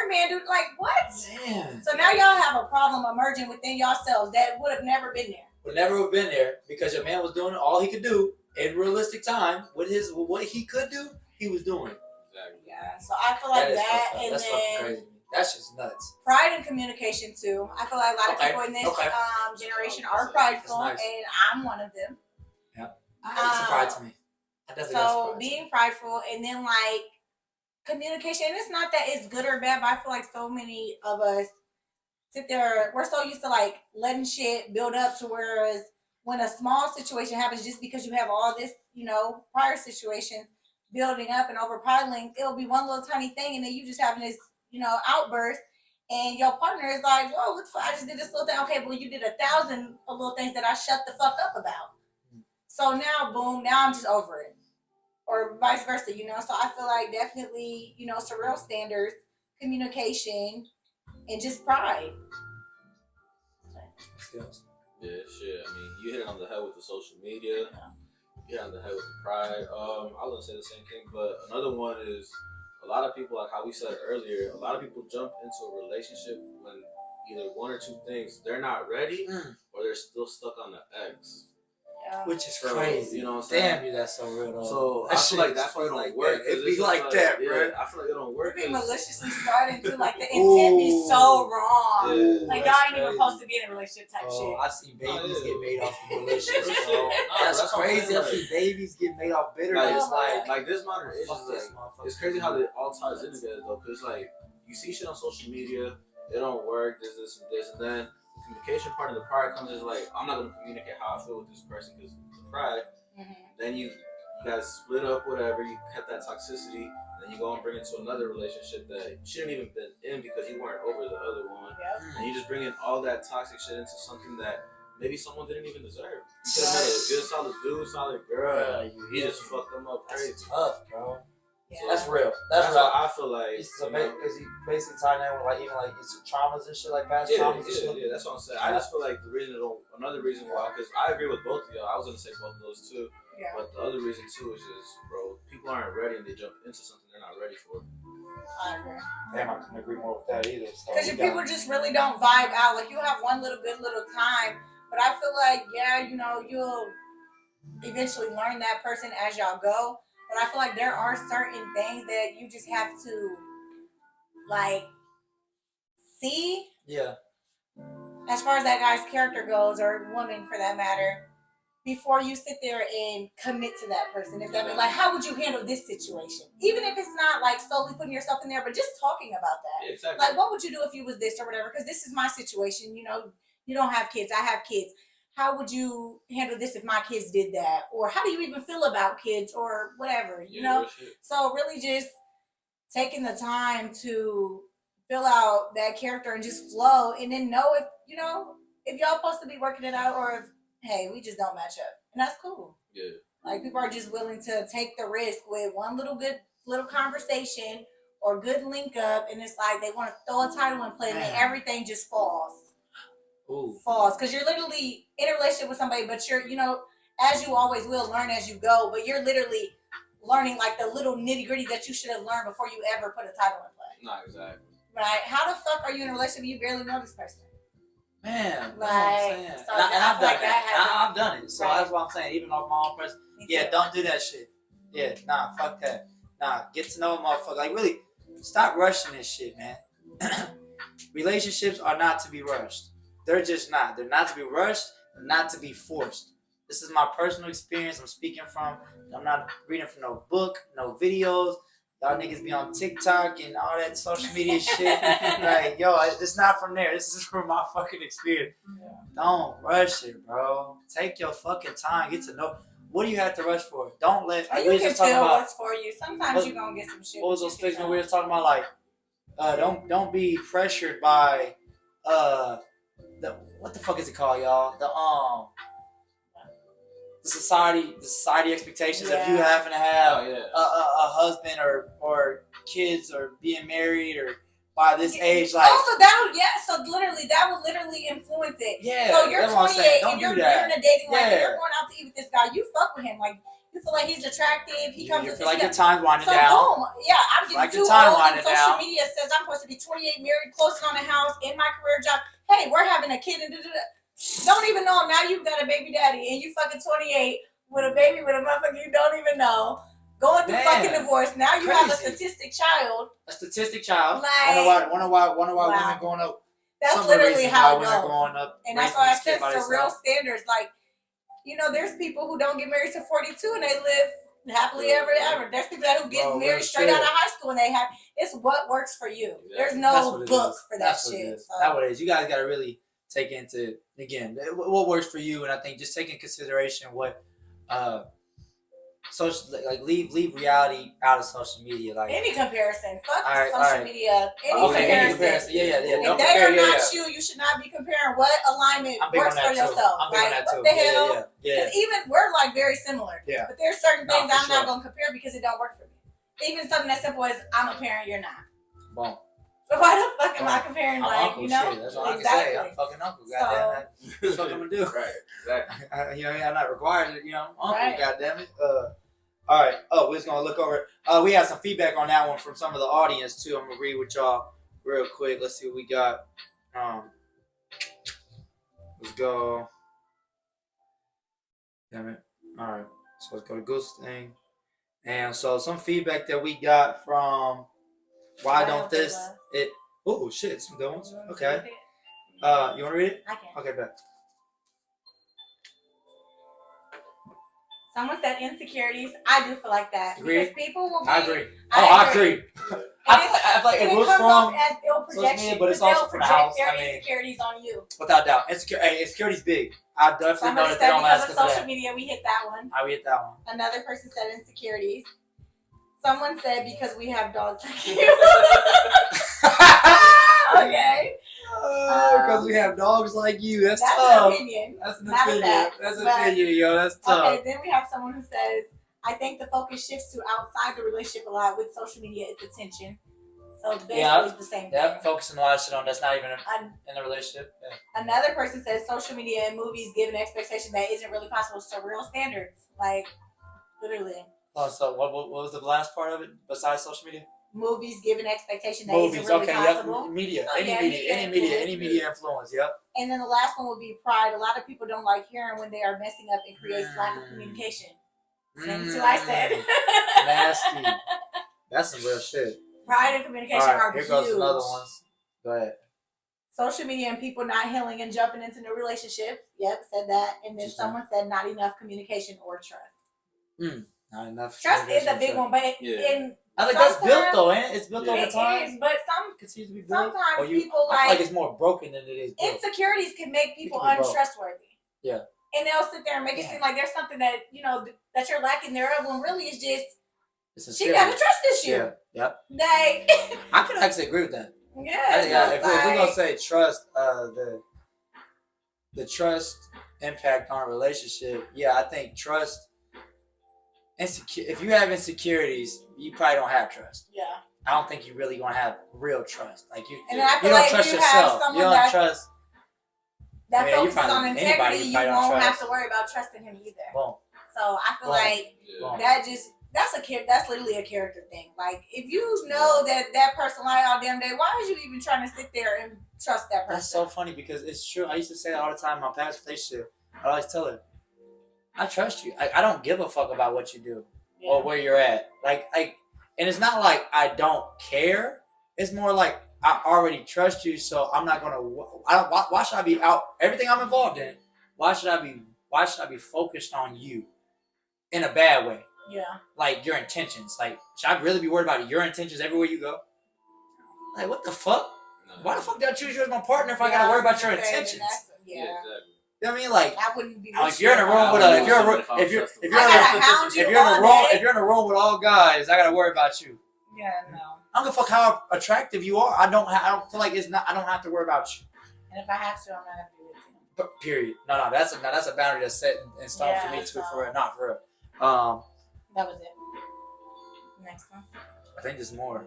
man do, like, what? Man. So now y'all have a problem emerging within yourselves that would have never been there. Would never have been there because your man was doing all he could do in realistic time with what he could do, he was doing. Exactly. Yeah. So I feel like that and that's then crazy. That's just nuts. pride and communication too. I feel like a lot of people in this generation are prideful, nice. and I'm one of them. Yeah. That surprised me. So being prideful and then like communication, and it's not that it's good or bad, but I feel like so many of us sit there, we're so used to like letting shit build up to whereas when a small situation happens, just because you have all this, prior situations building up and overpiling, it'll be one little tiny thing, and then you just having this, outburst, and your partner is like, "Whoa, what the fuck? I just did this little thing." Okay, well, you did 1,000 of little things that I shut the fuck up about. So now, boom, now I'm just over it, or vice versa, So I feel like definitely, surreal standards, communication, and just pride. Yeah, shit. I mean, you hit it on the head with the social media. You hit it on the head with the pride. I wouldn't say the same thing, but another one is a lot of people, like how we said earlier, a lot of people jump into a relationship when either one or two things, they're not ready or they're still stuck on the ex. Yeah. which is So, crazy. you know what I'm saying? Damn, you, that's so real though. So That I feel shit like is that's why it don't like work. that. 'cause It it's be just like that, yeah, bro. I feel like it don't work. We be 'cause- maliciously starting to like the intent be so wrong. Yeah, Like that's y'all ain't even crazy. supposed to be in a relationship type Oh, shit. I see babies yeah. get made off of malicious, Real bro. shit. Nah, That's that's what I'm crazy. saying, I see babies get made off bitterness. like this modern age is fuck this like motherfucker. it's crazy how it all ties in together though, because like you see shit on social media, it don't work, this and then the communication part of the pride comes is like I'm not gonna communicate how I feel with this person because the pride. Then you guys split up, whatever. You cut that toxicity, then you go and bring it to another relationship that you shouldn't even been in because you weren't over the other one, Yep. and you just bring in all that toxic shit into something that maybe someone didn't even deserve. You could have met a good, solid dude, solid girl. Yeah, You just fucked them up crazy. That's tough, bro. Yeah. That's real. That's That's real. why I feel like. It's because he basically tying that with like even like it's traumas and shit like past traumas and shit. Yeah, that's what I'm saying. I just feel like another reason why, because I agree with both of y'all. I was gonna say both of those too, Yeah. but the other reason too is just, bro, people aren't ready and they jump into something they're not ready for. I agree. Damn, I couldn't agree more with that either. So Because your people just really don't vibe out. Like you have one little time, but I feel like you'll eventually learn that person as y'all go. But I feel like there are certain things that you just have to like see yeah. as far as that guy's character goes, or woman for that matter, before you sit there and commit to that person. If that like, how would you handle this situation? Even if it's not like solely putting yourself in there, but just talking about that. Yeah, exactly. Like, what would you do if you was this or whatever? Because this is my situation. You know, you don't have kids. I have kids. How would you handle this if my kids did that? Or how do you even feel about kids or whatever, you know? real shit. So really just taking the time to fill out that character and just flow and then know if y'all supposed to be working it out or if, hey, we just don't match up. And that's cool. Yeah. Like people are just willing to take the risk with one little conversation or good link up, and it's like they want to throw a title in play and then everything just falls. Ooh. Falls. Because you're literally in a relationship with somebody, but you're, as you always will, learn as you go, but you're literally learning like the little nitty gritty that you should have learned before you ever put a title in play. Not exactly. Right? How the fuck are you in a relationship you barely know this person? Man, Like, that's what I'm saying. so And I've done like that. I've done it. So Right. that's what I'm saying. Even on my own person. Yeah, don't do that shit. Yeah, nah, fuck that. Nah, get to know a motherfucker. Like, really, stop rushing this shit, man. Relationships are not to be rushed. They're just not. They're not to be rushed. They're not to be forced. This is my personal experience. I'm speaking from. I'm not reading from no book, no videos. Y'all niggas be on TikTok and all that social media shit. Like, yo, it's not from there. This is from my fucking experience. Yeah. Don't rush it, bro. Take your fucking time. Get to know. What do you have to rush for? Don't let. And we you were can just talking feel about. what's for you. Sometimes you're gonna get some shit. What was that those you things can we were talking about? Like, don't be pressured by what the fuck is it called, y'all? The society expectations of you having to have a husband or kids or being married or by this age, like. So literally that will literally influence it. Yeah. So you're that's what I'm 28 saying. Don't and do you're that. in a dating life and Yeah. you're going out to eat with this guy. You fuck with him, like you feel like he's attractive. He comes You with feel this like your stuff. time's winding So down. boom, yeah, I'm getting Like too your time old, and winding social down. media says I'm supposed to be 28, married, closing on a house, in my career job. Hey, we're having a kid and don't even know him. Now you've got a baby daddy and you fucking 28 with a baby with a motherfucker you don't even know. Going through fucking divorce. Now you have a statistic child. A statistic child. Like, wonder why wow. women going up. That's some of the literally reasons how why it women goes. going up. And that's raising why I these kids said by it's the real themselves. standards. Like, there's people who don't get married to 42 and they live happily ever. There's people who get married straight out of high school and it's what works for you. Yeah. There's That's no what it book is. for that That's what it shit. is. So. That's what it is. You guys got to really take into, again, what works for you. And I think just take in consideration what, leave reality out of social media. Like Any comparison. Fuck All right, social media. Any any comparison. Yeah. If Don't they compare, are not you, you should not be comparing what alignment I'm big works on for that too. yourself. I'm big on that too. What the hell? Yeah. Because even we're like very similar. Yeah. But there's certain No, things for I'm not sure. going to compare because it don't work for me. Even something as simple as I'm a parent, you're not. Boom. So why the fuck am I comparing, I'm like, uncle, you know? shit. That's all Exactly. I can say. I'm fucking uncle. Goddamn it. What the fuck I'm gonna do? Right. Exactly. You know, I'm not required. You know, I'm uncle. Right. Goddamn it. All right. Oh, we're just gonna look over. We had some feedback on that one from some of the audience too. I'm gonna read with y'all real quick. Let's see what we got. Let's go. Damn it. All right. So let's go to ghosting. And so some feedback that we got from why don't this it? Oh shit, some good ones. Okay. You want to read it? I can. Okay, bet. Someone said insecurities. I do feel like that. Agree? Because people will be. I agree. I agree. I feel like it was comes off from as ill social projection, media, but it's they'll also from the project house. their I mean, insecurities on you. without doubt. Insecurity's big. I definitely Somebody know that they said don't because last of because of social that. media, we hit that one. I hit that one. Another person said insecurities. Someone said because we have dogs like you. Okay. Because we have dogs like you. That's That's tough. an opinion. That's an Not a opinion. fact, That's an but- opinion, yo. That's tough. Okay, then we have someone who says, I think the focus shifts to outside the relationship a lot with social media. It's attention. So it's basically the same They're thing. focusing a lot of shit on that's not even An- in the relationship. Yeah. Another person says social media and movies give an expectation that isn't really possible. So real standards, like literally, Oh, so what was the last part of it besides social media? movies give an expectation that Movies, isn't really okay, possible. yep. Media, So, any yeah, media influence, yep. And then the last one would be pride. A lot of people don't like hearing when they are messing up and creates lack of communication. Same to I said. Nasty. That's some real shit. Pride and communication All right, are here huge. goes another one. Go ahead. Social media and people not healing and jumping into new relationships. Yep, said that. And then someone said not enough communication or trust. Not enough. Trust is a big one, but Yeah. I think that's built sometimes- though, ain't it? It's built over it time. is, but some Continues to be built. sometimes Or you, people I feel like like it's more broken than it is built. insecurities can make people can be both. untrustworthy. Yeah. And they'll sit there and make it seem like there's something that, that you're lacking thereof when really it's just It's she got a trust issue. Yeah. Yep. Like I can actually agree with that. yeah. I think, so if it's we're gonna like- say trust, the trust impact on a relationship, yeah, I think trust. If you have insecurities, you probably don't have trust. yeah. I don't think you really gonna have real trust. Like you, And then I you feel don't like trust if you yourself. have someone You don't that trust. that I mean, you focuses probably- on anybody integrity, you you probably don't won't have trust. to worry about trusting him either. Boom. So I feel Boom. like Yeah. that's literally a character thing. Like if you know that person lied all damn day, why is you even trying to sit there and trust that person? That's so funny because it's true. I used to say it all the time in my past relationship. I always tell her, I trust you. I don't give a fuck about what you do or where you're at. Like, and it's not like I don't care. It's more like I already trust you, so I'm not gonna. Why should I be out everything I'm involved in? Why should I be focused on you in a bad way? Yeah. Like your intentions. Like, should I really be worried about your intentions everywhere you go? Like, what the fuck? Why the fuck did I choose you as my partner if I gotta worry about your intentions? Yeah. Yeah, exactly. You know what I mean? Like, I wouldn't be. if you're in a room with if you're in a room with all guys, I gotta worry about you. Yeah, no. I don't give a fuck how attractive you are. I don't feel like it's not. I don't have to worry about you. And if I have to, I'm not gonna be with you. But period. No, that's a boundary that's set in stone for me too. so- For real, not for real. That was it. Next one. I think there's more.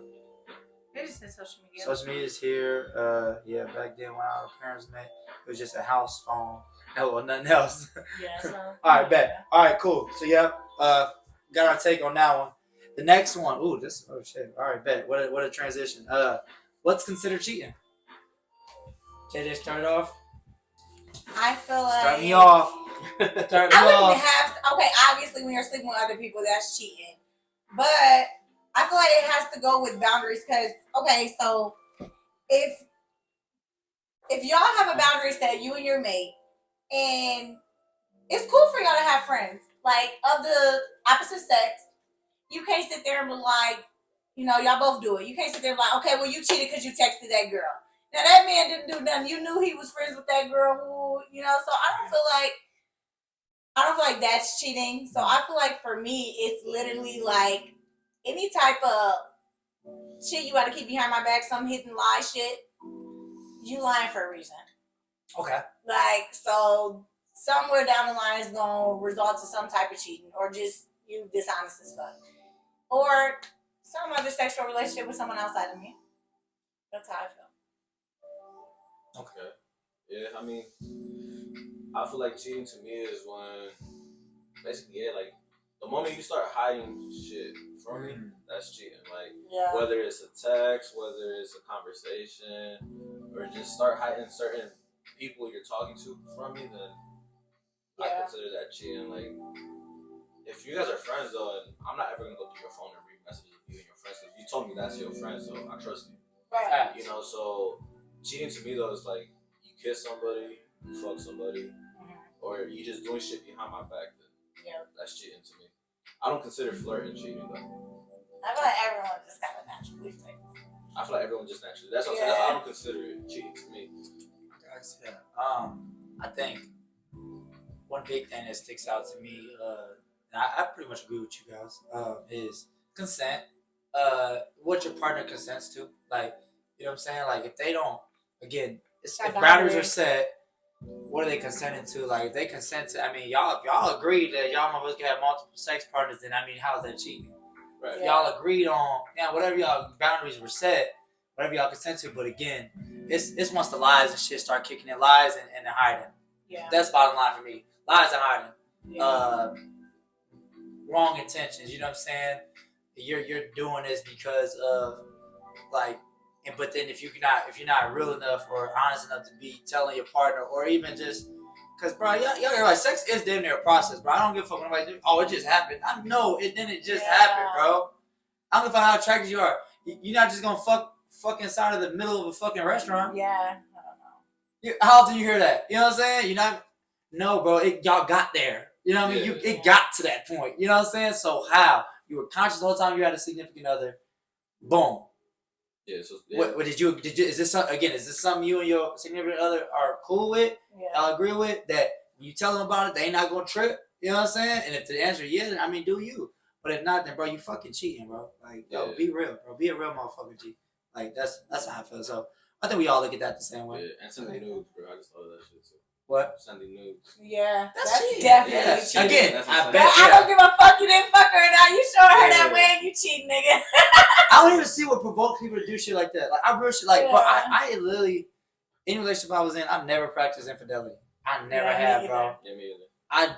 It just said social media. Social media is here. Yeah, back then when our parents met, it was just a house phone. Hell, nothing else. Yeah. So. All right, bet. All right, cool. So yeah, got our take on that one. The next one, oh shit. All right, bet. What a transition. What's considered cheating? JJ, start it off. I feel like. Start me off. Start me I wouldn't off. have. Okay, obviously, when you're sleeping with other people, that's cheating. But I feel like it has to go with boundaries because, okay, so if y'all have a boundary set, you and your mate, and it's cool for y'all to have friends, like of the opposite sex, you can't sit there and be like, y'all both do it. You can't sit there and be like, okay, well, you cheated because you texted that girl. Now, that man didn't do nothing. You knew he was friends with that girl, so I don't feel like that's cheating. So I feel like for me, it's literally like any type of shit you got to keep behind my back, some hidden lie shit, you lying for a reason. Okay. Like, so somewhere down the line is going to result to some type of cheating or just you dishonest as fuck. Or some other sexual relationship with someone outside of me. That's how I feel. Okay. Yeah, I mean, I feel like cheating to me is when, basically, like, the moment you start hiding shit from me, that's cheating. Like, Yeah. whether it's a text, whether it's a conversation, or just start hiding certain people you're talking to from me, then I Yeah. consider that cheating. Like, if you guys are friends though, and I'm not ever gonna go through your phone and read messages of you and your friends because you told me that's your friend, so I trust you. Right. You know, so cheating to me though is like you kiss somebody, you fuck somebody, or you just doing shit behind my back. Then Yeah. that's cheating to me. I don't consider flirting cheating though. I feel like everyone just kind of naturally thinks. I feel like everyone just naturally. That's what I'm saying. That's why I don't consider it cheating to me. Yeah. I think one big thing that sticks out to me, and I pretty much agree with you guys, is consent. What your partner consents to, like, you know what I'm saying? Like, if they don't, again, if boundaries are set, what are they consenting to? Like, if they consent to, I mean, if y'all agreed that y'all motherfuckers can have multiple sex partners, then I mean, how's that cheating? Right. If y'all agreed on, whatever y'all boundaries were set, whatever y'all consent to, but again, it's once the lies and shit start kicking in, lies and the hiding. Yeah. That's bottom line for me. Lies and hiding. Yeah. Wrong intentions. You know what I'm saying? You're doing this because of like, but then if you're not real enough or honest enough to be telling your partner, or even just because bro, y'all like sex is damn near a process, bro. I don't give a fuck when nobody. Oh, it just happened. I know it didn't just happen, bro. I don't give a fuck how attracted you are. You're not just gonna fuck inside of the middle of a fucking restaurant. Yeah. I don't know. How often you hear that? You know what I'm saying? You're not. No, bro. Y'all got there. You know what I mean? It got to that point. You know what I'm saying? So how? You were conscious the whole time you had a significant other. Boom. Yeah. So What did you? Is this something you and your significant other are cool with? Yeah. Y'all agree with that? When you tell them about it, they ain't not gonna trip. You know what I'm saying? And if the answer is yes, I mean, do you? But if not, then bro, you fucking cheating, bro. Like, yo, be real, bro. Be a real motherfucker, G. Like that's how I feel. So I think we all look at that the same way. Yeah, and sending nudes, bro. I just thought of that shit too. What? Sending nudes. Yeah, That's cheating. definitely cheating. Again, I But I don't give a fuck. You didn't fuck her, and now you showing her that way, and you cheating, nigga. I don't even see what provokes people to do shit like that. Like I really like, but I literally, any relationship I was in, I've never practiced infidelity. I never have, bro. Yeah, me either. I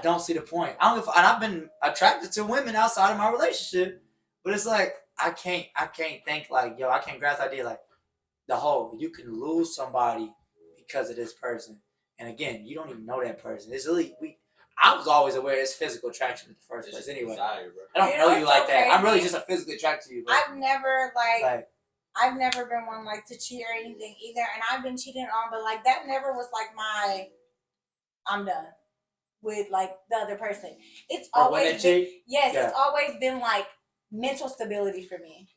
don't see the point. I don't. And I've been attracted to women outside of my relationship, but it's like I can't think like, yo, I can't grasp the idea like the whole you can lose somebody because of this person, and again, you don't even know that person. It's really I was always aware it's physical attraction in the first place. Anyway, desire, bro. I don't know you like that. crazy. I'm really just a physically attracted to you, bro. I've never I've never been one like to cheat or anything either, and I've been cheated on, but like that never was like my I'm done with like the other person. It's always been, it's always been like mental stability for me.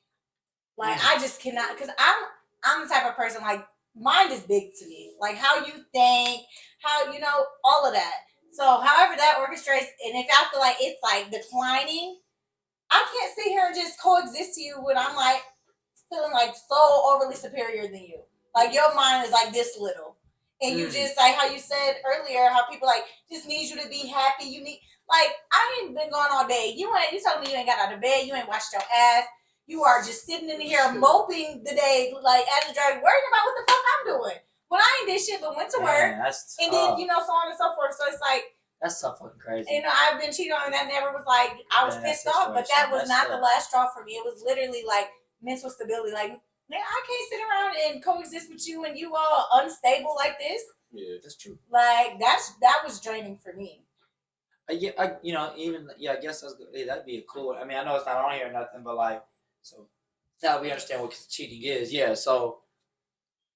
Like I just cannot, because I'm the type of person like mind is big to me. Like how you think, how you know all of that. So however that orchestrates, and if I feel like it's like declining, I can't sit here and just coexist to you when I'm like feeling like so overly superior than you. Like your mind is like this little. And you just like how you said earlier, how people like just need you to be happy. You need like I ain't been gone all day. You told me you ain't got out of bed, you ain't washed your ass. You are just sitting in here moping the day like as a drag, worrying about what the fuck I'm doing. When I ain't did shit but went to work. That's and then so on and so forth. So it's like that's so fucking crazy. You know, I've been cheated on and that never was like I was pissed off, but that was not the last straw for me. It was literally like mental stability. Like, man, I can't sit around and coexist with you and you all unstable like this. Yeah, that's true. Like that was draining for me. I guess that's good. Yeah, that'd be a cool. I mean, I know it's not on here or nothing, but like, so now we understand what cheating is. Yeah, so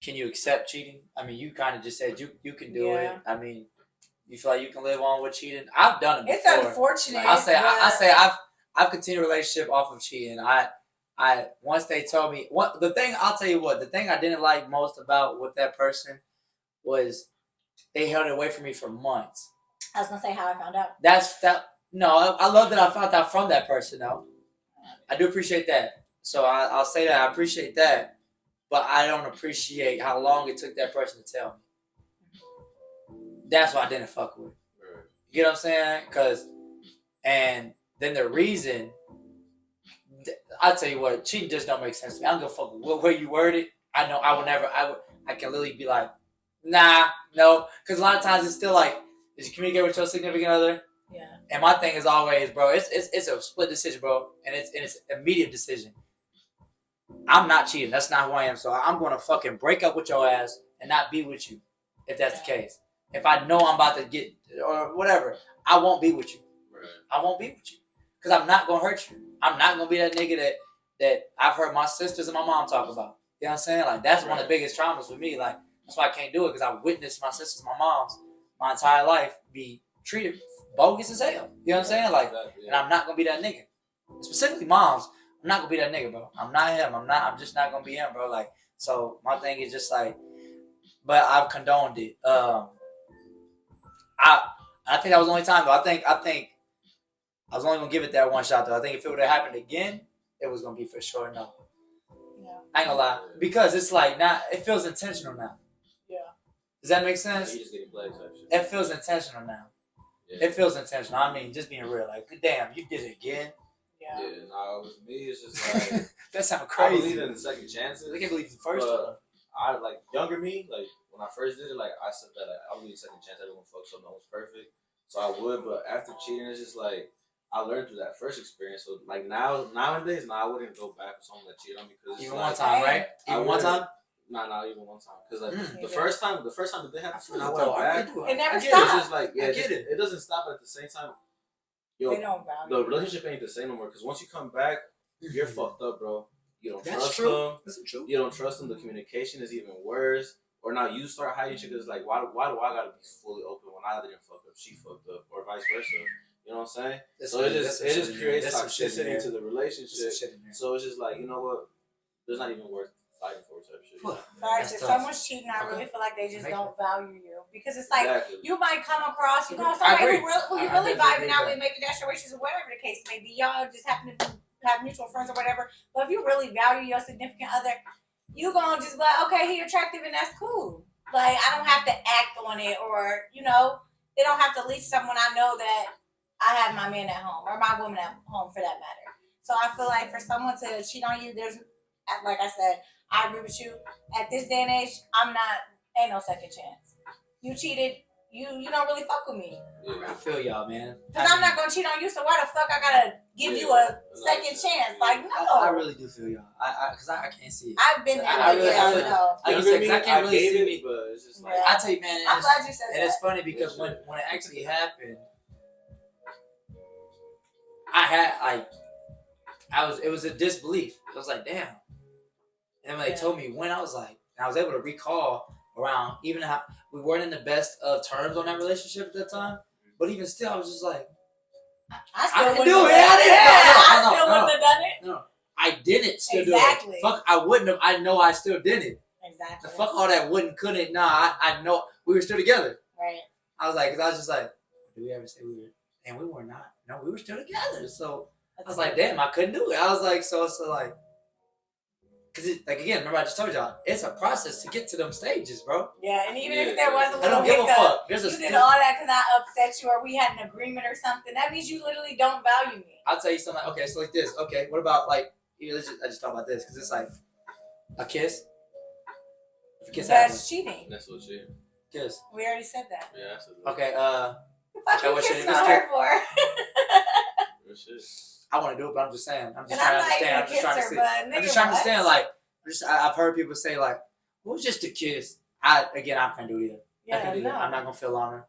can you accept cheating? I mean, you kind of just said you can do it. I mean, you feel like you can live on with cheating? I've done it before. It's unfortunate. I say I've continued a relationship off of cheating. I once they told me the thing I didn't like most about with that person was they held it away from me for months. I was gonna say how I found out. No, I love that I found out from that person though. I do appreciate that. So I'll say that I appreciate that, but I don't appreciate how long it took that person to tell me. That's what I didn't fuck with. You know what I'm saying? And then the reason, I'll tell you what, cheating just don't make sense to me. I don't give a fuck where you word it. I know I can literally be like, nah, no. Because a lot of times it's still like, did you communicate with your significant other? Yeah. And my thing is always, bro, it's a split decision, bro. And it's an immediate decision. I'm not cheating. That's not who I am. So I'm going to fucking break up with your ass and not be with you if that's the case. If I know I'm about to get or whatever, I won't be with you. Right. I won't be with you because I'm not gonna hurt you. I'm not gonna be that nigga that I've heard my sisters and my mom talk about. You know what I'm saying? Like that's one of the biggest traumas for me. Like that's why I can't do it because I witnessed my sisters, my moms, my entire life be treated bogus as hell. You know what I'm saying? Like, and I'm not gonna be that nigga. Specifically, moms. I'm not gonna be that nigga, bro. I'm not him. I'm just not gonna be him, bro. Like, so my thing is just like, but I've condoned it. I think that was the only time though. I think I was only gonna give it that one shot though. I think if it would have happened again, it was gonna be for sure no. Yeah. I ain't gonna lie because it's like not. It feels intentional now. Yeah. Does that make sense? You just getting flagged type shit. It feels intentional now. Yeah. It feels intentional. I mean, just being real. Like, damn, you did it again. Yeah. Yeah. Nah, with me, it's just like That sounds I crazy. believe in second chances. I can't believe the first but one. I like younger me, like when I first did it, like I said that like, I believe second chance. Everyone fucks up, no one's perfect, so I would. But after cheating, it's just like I learned through that first experience. So like nowadays, I wouldn't go back with someone that cheated on me because Even like, one time, right? Even one time. Not even one time. Because like Mm. the first time it did happen, and I Well, went I back. can do It never I get stops. It's just like I get it. It doesn't stop. But at the same time, yo, They don't value the it. relationship ain't the same no more. Because once you come back, you're Mhm. fucked up, bro. You don't That's trust true. them. That's true. You don't trust them. The communication is even worse. Or now you start hiding shit because like, why do I gotta be fully open when I didn't fuck up, she fucked up, or vice versa? You know what I'm saying? So it just creates toxicity to the relationship. So it's just like, you know what? There's not even worth fighting for type shit. Facts. If tough. someone's cheating, I Okay. really feel like they just Make don't value you because it's like Exactly. you might come across, you know, I somebody agree. who you I really definitely vibing agree out with with, maybe that's your wishes or whatever the case may be. Y'all just happen to have mutual friends or whatever. But if you really value your significant other, you gonna just be like, okay, he attractive and that's cool. Like I don't have to act on it, or you know, they don't have to leave someone I know that I have my man at home or my woman at home for that matter. So I feel like for someone to cheat on you, there's, like I said, I agree with you. At this day and age, ain't no second chance. You cheated, you don't really fuck with me. I feel y'all, man. Cause I'm not gonna cheat on you, so why the fuck I gotta give you a second chance? Like no. I really do feel y'all. Cause I can't see it. I've been there. I really- I you really- know. I can't really see me. but it's just like Yeah. I tell you, man. I'm glad you said And that. it's funny because when it actually happened, I had it was a disbelief. I was like, damn. And then when they told me when, I was like, and I was able to recall around even how we weren't in the best of terms on that relationship at that time. But even still, I was just like, I still can wouldn't do have it. done it. I No, still no. wouldn't have done it. no, I didn't still Exactly. do it. Fuck, I wouldn't have. I know I still did it. Exactly. The fuck all that wouldn't, couldn't. Nah, I know we were still together. Right. I was like, cause I was just like, did we ever say we were? And we were not. No, we were still together. So I was like, damn, I couldn't do it. I was like, so like, cause it, like again, remember I just told y'all, it's a process to get to them stages, bro. Yeah, and even if there was a I little don't give a hiccup, fuck. There's you a. did all that because I upset you or we had an agreement or something. That means you literally don't value me. I'll tell you something. Okay, so like this. Okay, what about like? I just thought about this because it's like a kiss. If a kiss happens, That's cheating. That's what you. kiss. We already said that. Yeah, that's what. Okay. The fuck Okay, you what's your kissing name, on Mr. her for? Real shit. I want to do it, but I'm just saying. I'm just And trying I'm to not understand. even I'm a just trying to kisser, see. but I'm nigga, just trying to what? understand. Like, I've heard people say like, "Well, it's just a kiss." I can't do it either. I Yeah, can't do that. no. I'm not gonna feel on her.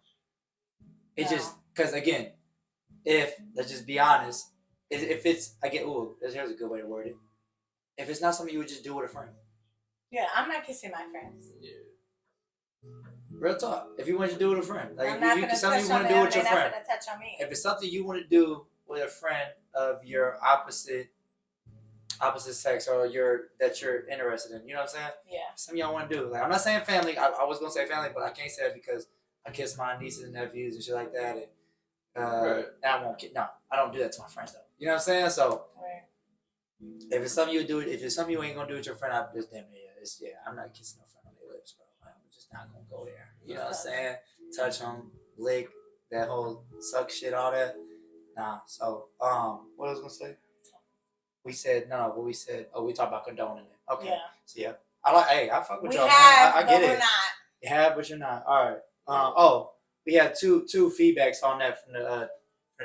It No. just because again, if let's just be honest, if it's here's a good way to word it. If it's not something you would just do with a friend, Yeah, I'm not kissing my friends. Yeah. real talk. If you want to do it with a friend, like I'm not if gonna something touch you on want to do them. with your They're not friend, gonna touch on me. if it's something you want to do with a friend of your opposite sex or you're interested in, you know what I'm saying? Yeah. Something y'all want to do. Like I'm not saying family. I was gonna say family, but I can't say it because I kiss my nieces and nephews and shit like that. And, Right. and I won't get no. I don't do that to my friends though. You know what I'm saying? So Right. if it's something you do, if it's something you ain't gonna do with your friend, I'm just damn it. I'm not kissing no friend on their lips, bro. I'm just not gonna go there. You know what I'm saying? Touch them, lick, that whole suck shit, all that. Nah. So what I was gonna say? We said no. What we said? Oh, we talked about condoning it. Okay. Yeah. So yeah, I fuck with We y'all. have, man. I get but it. we're not. You have, but you're not. All right. We had two feedbacks on that from the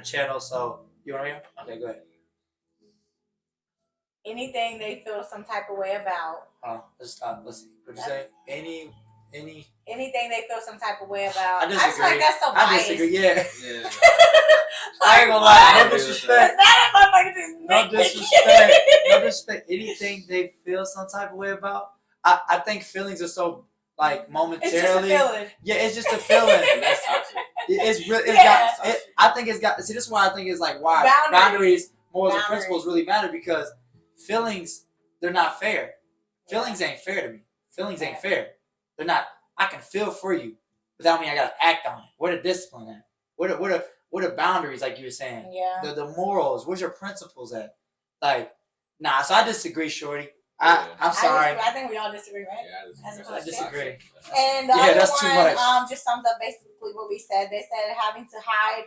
channel. So you want to hear? Okay, go ahead. Anything they feel some type of way about. Let's stop. Let's see. What'd you say? anything they feel some type of way about. I I just feel disagree. like that's so I biased. disagree. Yeah. Yeah. I ain't gonna lie. I No agree with disrespect. Is that a motherfucker just No nitpicking? disrespect. No disrespect. Anything they feel some type of way about. I think feelings are so like It's just a momentarily. feeling. Yeah, it's just a feeling. And that's toxic. It's really. It's Yeah. got. I think it's got. See, this is why I think it's like why Boundaries. morals, and Boundaries. principles really matter because feelings they're not fair. Feelings ain't fair to me. Feelings ain't fair. They're not. I can feel for you, but that means I gotta act on it. Where the discipline at? What are boundaries? Like you were saying. Yeah. The morals. Where's your principles at? Like, nah. So I disagree, shorty. Yeah. I'm sorry. I think we all disagree, right? Yeah, As I disagree. And the Yeah, other that's too much. one just sums up basically what we said. They said having to hide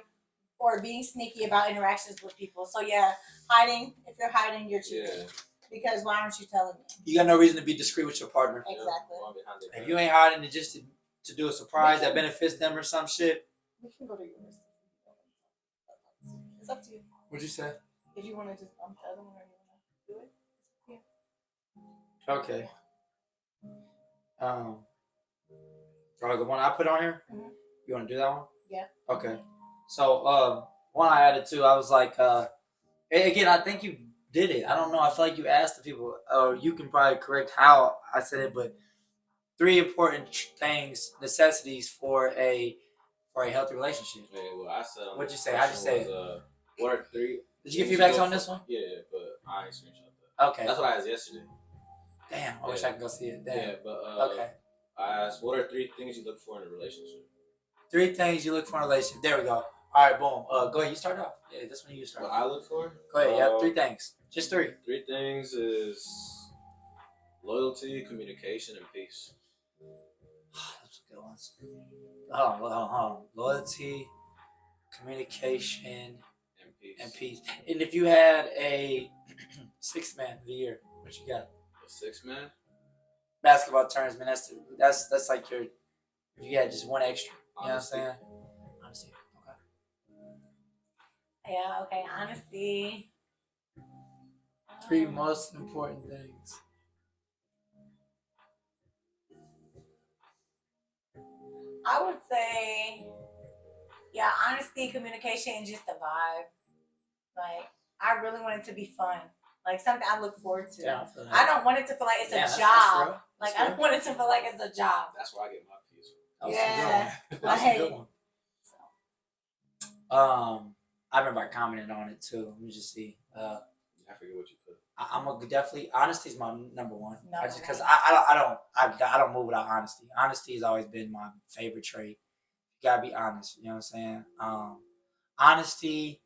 or being sneaky about interactions with people. So yeah, hiding. If you're hiding, you're cheating. Yeah. Because why aren't you telling me? You got no reason to be discreet with your partner. Exactly. If you ain't hiding it just to do a surprise that benefits them or some shit. We can go to yours. It's up to you. What'd you say? If you want to just bump the other one or you want to do it. Okay. The one I put on here. Mhm. You want to do that one? Yeah. Okay. So one I added to, I was like, again, I think you did it. I don't know. I feel like you asked the people, or you can probably correct how I said it, but 3 important things, necessities for a healthy relationship. Yeah, well, I said. What'd you say? How'd you say it? What are 3? Did you get feedbacks on this one? Yeah, but I ain't screenshot that. Okay. That's what I asked yesterday. Damn, I wish I could go see it. Damn. Yeah, but Okay. I asked, what are 3 things you look for in a relationship? 3 things you look for in a relationship. There we go. All right, boom. Go ahead. You start off. Yeah, this one you start. What I look for? Go ahead. Yeah, 3 things. Just 3. 3 things is loyalty, communication, and peace. Those are good ones. Hold on. Loyalty, communication, and peace. And if you had a 6th man of the year, what you got? A 6th man? Basketball terms, man. That's like your. If you had just one extra, you know what I'm saying? Honesty. Okay. Yeah. Okay. Honesty. 3 most important things. I would say, yeah, honesty, communication, and just the vibe. Like, I really want it to be fun. Like, something I look forward to. Yeah, I feel that. I don't want it to feel like it's Yeah, a that's job. real. Like, That's I real. don't want it to feel like it's a job. That's where I get my peace. That was Yeah. a good one. That was a good Like- one. I remember I commented on it too. Let me just see. I forget what you put. I'm gonna definitely honesty is my number one. Number Because one. I don't move without honesty. Honesty has always been my favorite trait. You gotta be honest. You know what I'm saying? Honesty.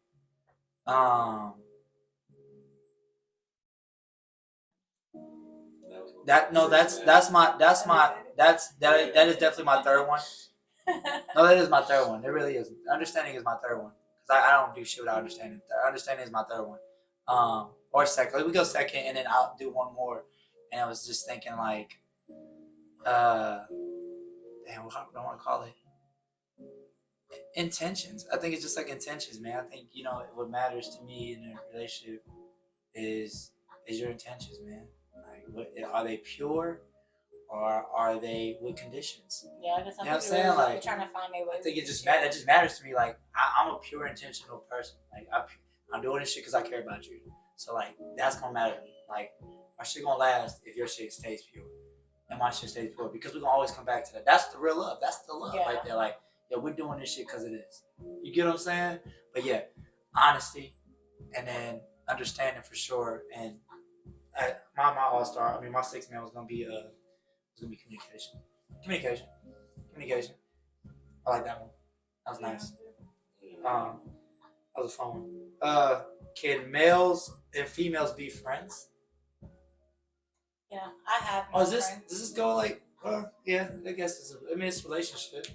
That is definitely my third one. No, that is my third one. It really is. Understanding is my third one. Because I don't do shit without understanding. Understanding is my third one. Or second. Like, we go second, and then I'll do one more. And I was just thinking, like, damn, what do I want to call it? Intentions. I think it's just like intentions, man. I think, what matters to me in a relationship is your intentions, man. Like, are they pure? Or are they with conditions? Yeah, because some You know what I'm people saying? really Like, just be trying to find their way. I think it just matters to me. Like, I'm a pure intentional person. Like, I'm doing this shit because I care about you. So, like, that's gonna matter to me. Like, my shit gonna last if your shit stays pure and my shit stays pure, because we're gonna always come back to that. That's the real love. That's the love right there. Like, yeah, we're doing this shit because it is. You get what I'm saying? But yeah, honesty, and then understanding for sure. And my all-star. I mean, my 6th man was gonna be communication. Communication. I like that one. That was nice. That was a fun one. Can males and females be friends? Yeah, I have. Oh, does this go like? Yeah, I guess it's a relationship.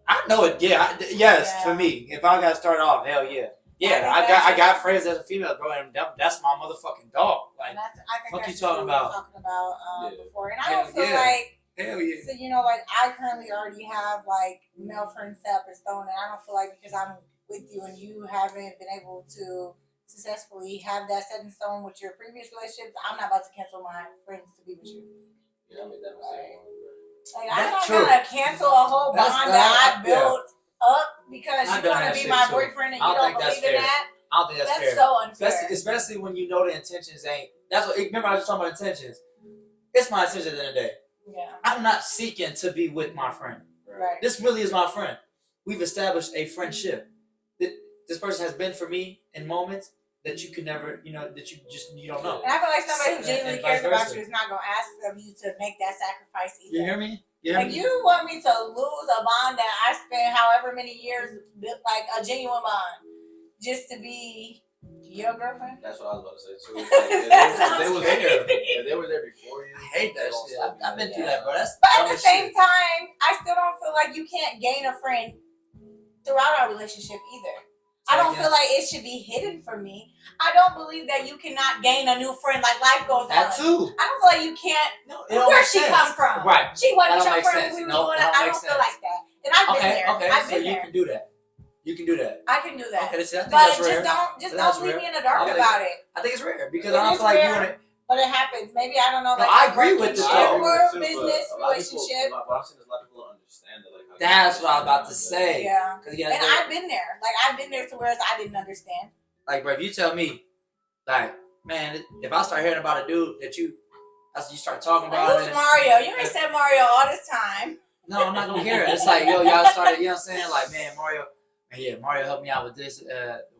I know it. Yeah, yes. Yeah. For me, if I got to start off, hell yeah. Yeah, I got friends as a female, bro, and that's my motherfucking dog. Like, I think what that's you talking what we were about? talking about Yeah. before, and I don't feel Yeah. like. hell yeah. So like I currently already have like male friends set up in stone, and I don't feel like because I'm with you and you haven't been able to successfully have that set in stone with your previous relationships, I'm not about to cancel my friends to be with you. Yeah, I made that mistake. Like, I'm That's not true. gonna cancel a whole bond that I built up because I've you done want that to be shit my too. boyfriend and I you don't don't think that's believe in fair. that. I don't think that's fair. So unfair. Especially when you know the intentions ain't. That's what. Remember, I was talking about intentions. It's my intention at the end of the day. Yeah. I'm not seeking to be with my friend. Right. This really is my friend. We've established a friendship. This person has been for me in moments that you can never, that you don't know. And I feel like somebody who And genuinely vice cares about versa. you is not gonna ask of you to make that sacrifice either. You hear me? Like, you want me to lose a bond that I spent however many years, like a genuine bond, just to be your girlfriend? That's what I was about to say too. Like, That if they sounds was there, crazy. if they were there before you, I hate that they don't shit. still be I've been there. through that, bro. That's But at dumb the as same shit. time, I still don't feel like you can't gain a friend throughout our relationship either. I don't feel like it should be hidden from me. I don't believe that you cannot gain a new friend like life goes That on. too. I don't feel like you can't. No, it don't Where make she sense. come from? Right. She wasn't That don't your make friend sense. when we was No, doing that it. I don't don't make feel sense. like that. And I've been there. Okay. I've So been you there. can do that. You can do that. I can do that. Okay. See, I think But that's just rare. don't That's leave rare. me in the dark I think- about it. I think it's rare because It I don't is feel like you rare. want to. But it happens. Maybe I don't know. No, Like, I agree with working this, in though. your Too, but business a lot of people- relationship. What I'm saying is a lot of people don't understand that. Like, how That's you what I was about to understand say. Yeah. Cause again, And I've been there. Like, I've been there to where I didn't understand. like, bro, if you tell me, like, man, if I start hearing about a dude that you start talking Like, about who's it, Mario? You ain't said Mario all this time. no, I'm not gonna hear it. It's like, yo, y'all started, you know what I'm saying? Like, man, Mario helped me out with this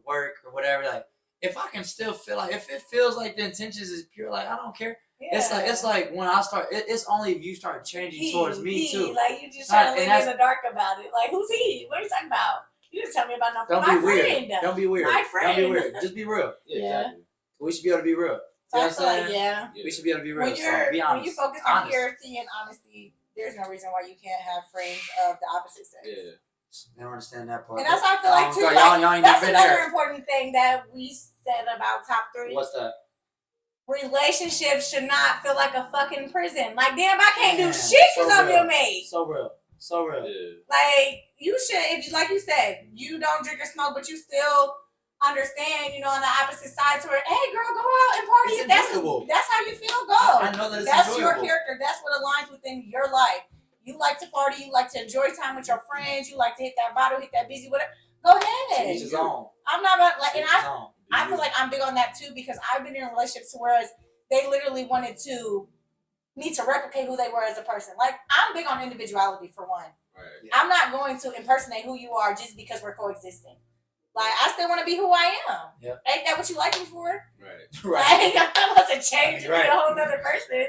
work or whatever. Like, if I can still feel like, if it feels like the intentions is pure, like, I don't care. Yeah. It's like when I start, it's only if you start changing towards me too. Like, you just Right, trying to and leave me in the dark about it. Like, who's he? What are you talking about? You just tell me about Don't my be weird. friend. Don't be weird. My Don't be friend. weird. Just be real. Yeah, Yeah. exactly. We should be able to be real. So You know I what feel I'm like, saying? yeah. Yeah. We should be able to be real. When So you're be honest. when you focus on Honest. purity and honesty, there's no reason why you can't have friends of the opposite sex. Yeah. I don't understand that part. And that's how I feel like too. Y'all, Like, y'all ain't that's been another there. important thing that we said about top 3. What's that? Relationships should not feel like a fucking prison. Like, damn, I can't do Man, shit because so I'm real. your mate. So real. So real. Yeah. Like, you should, if you, like you said, you don't drink or smoke, but you still understand, on the opposite side to where, hey, girl, go out and party. It's If that's enjoyable. that's how you feel, go. I know that it's That's enjoyable. your character. That's what aligns within your life. You like to party. You like to enjoy time with your friends. You like to hit that bottle, hit that busy, whatever. Go ahead. Each his own. I'm not about, like, and Each his own. I feel like I'm big on that too because I've been in relationships whereas they literally wanted me to replicate who they were as a person. Like, I'm big on individuality for one. Right. I'm not going to impersonate who you are just because we're coexisting. Like, I still want to be who I am. Yep. Ain't that what you like me for? Right. Right. Like, I'm not about to change and Right. be a whole other person.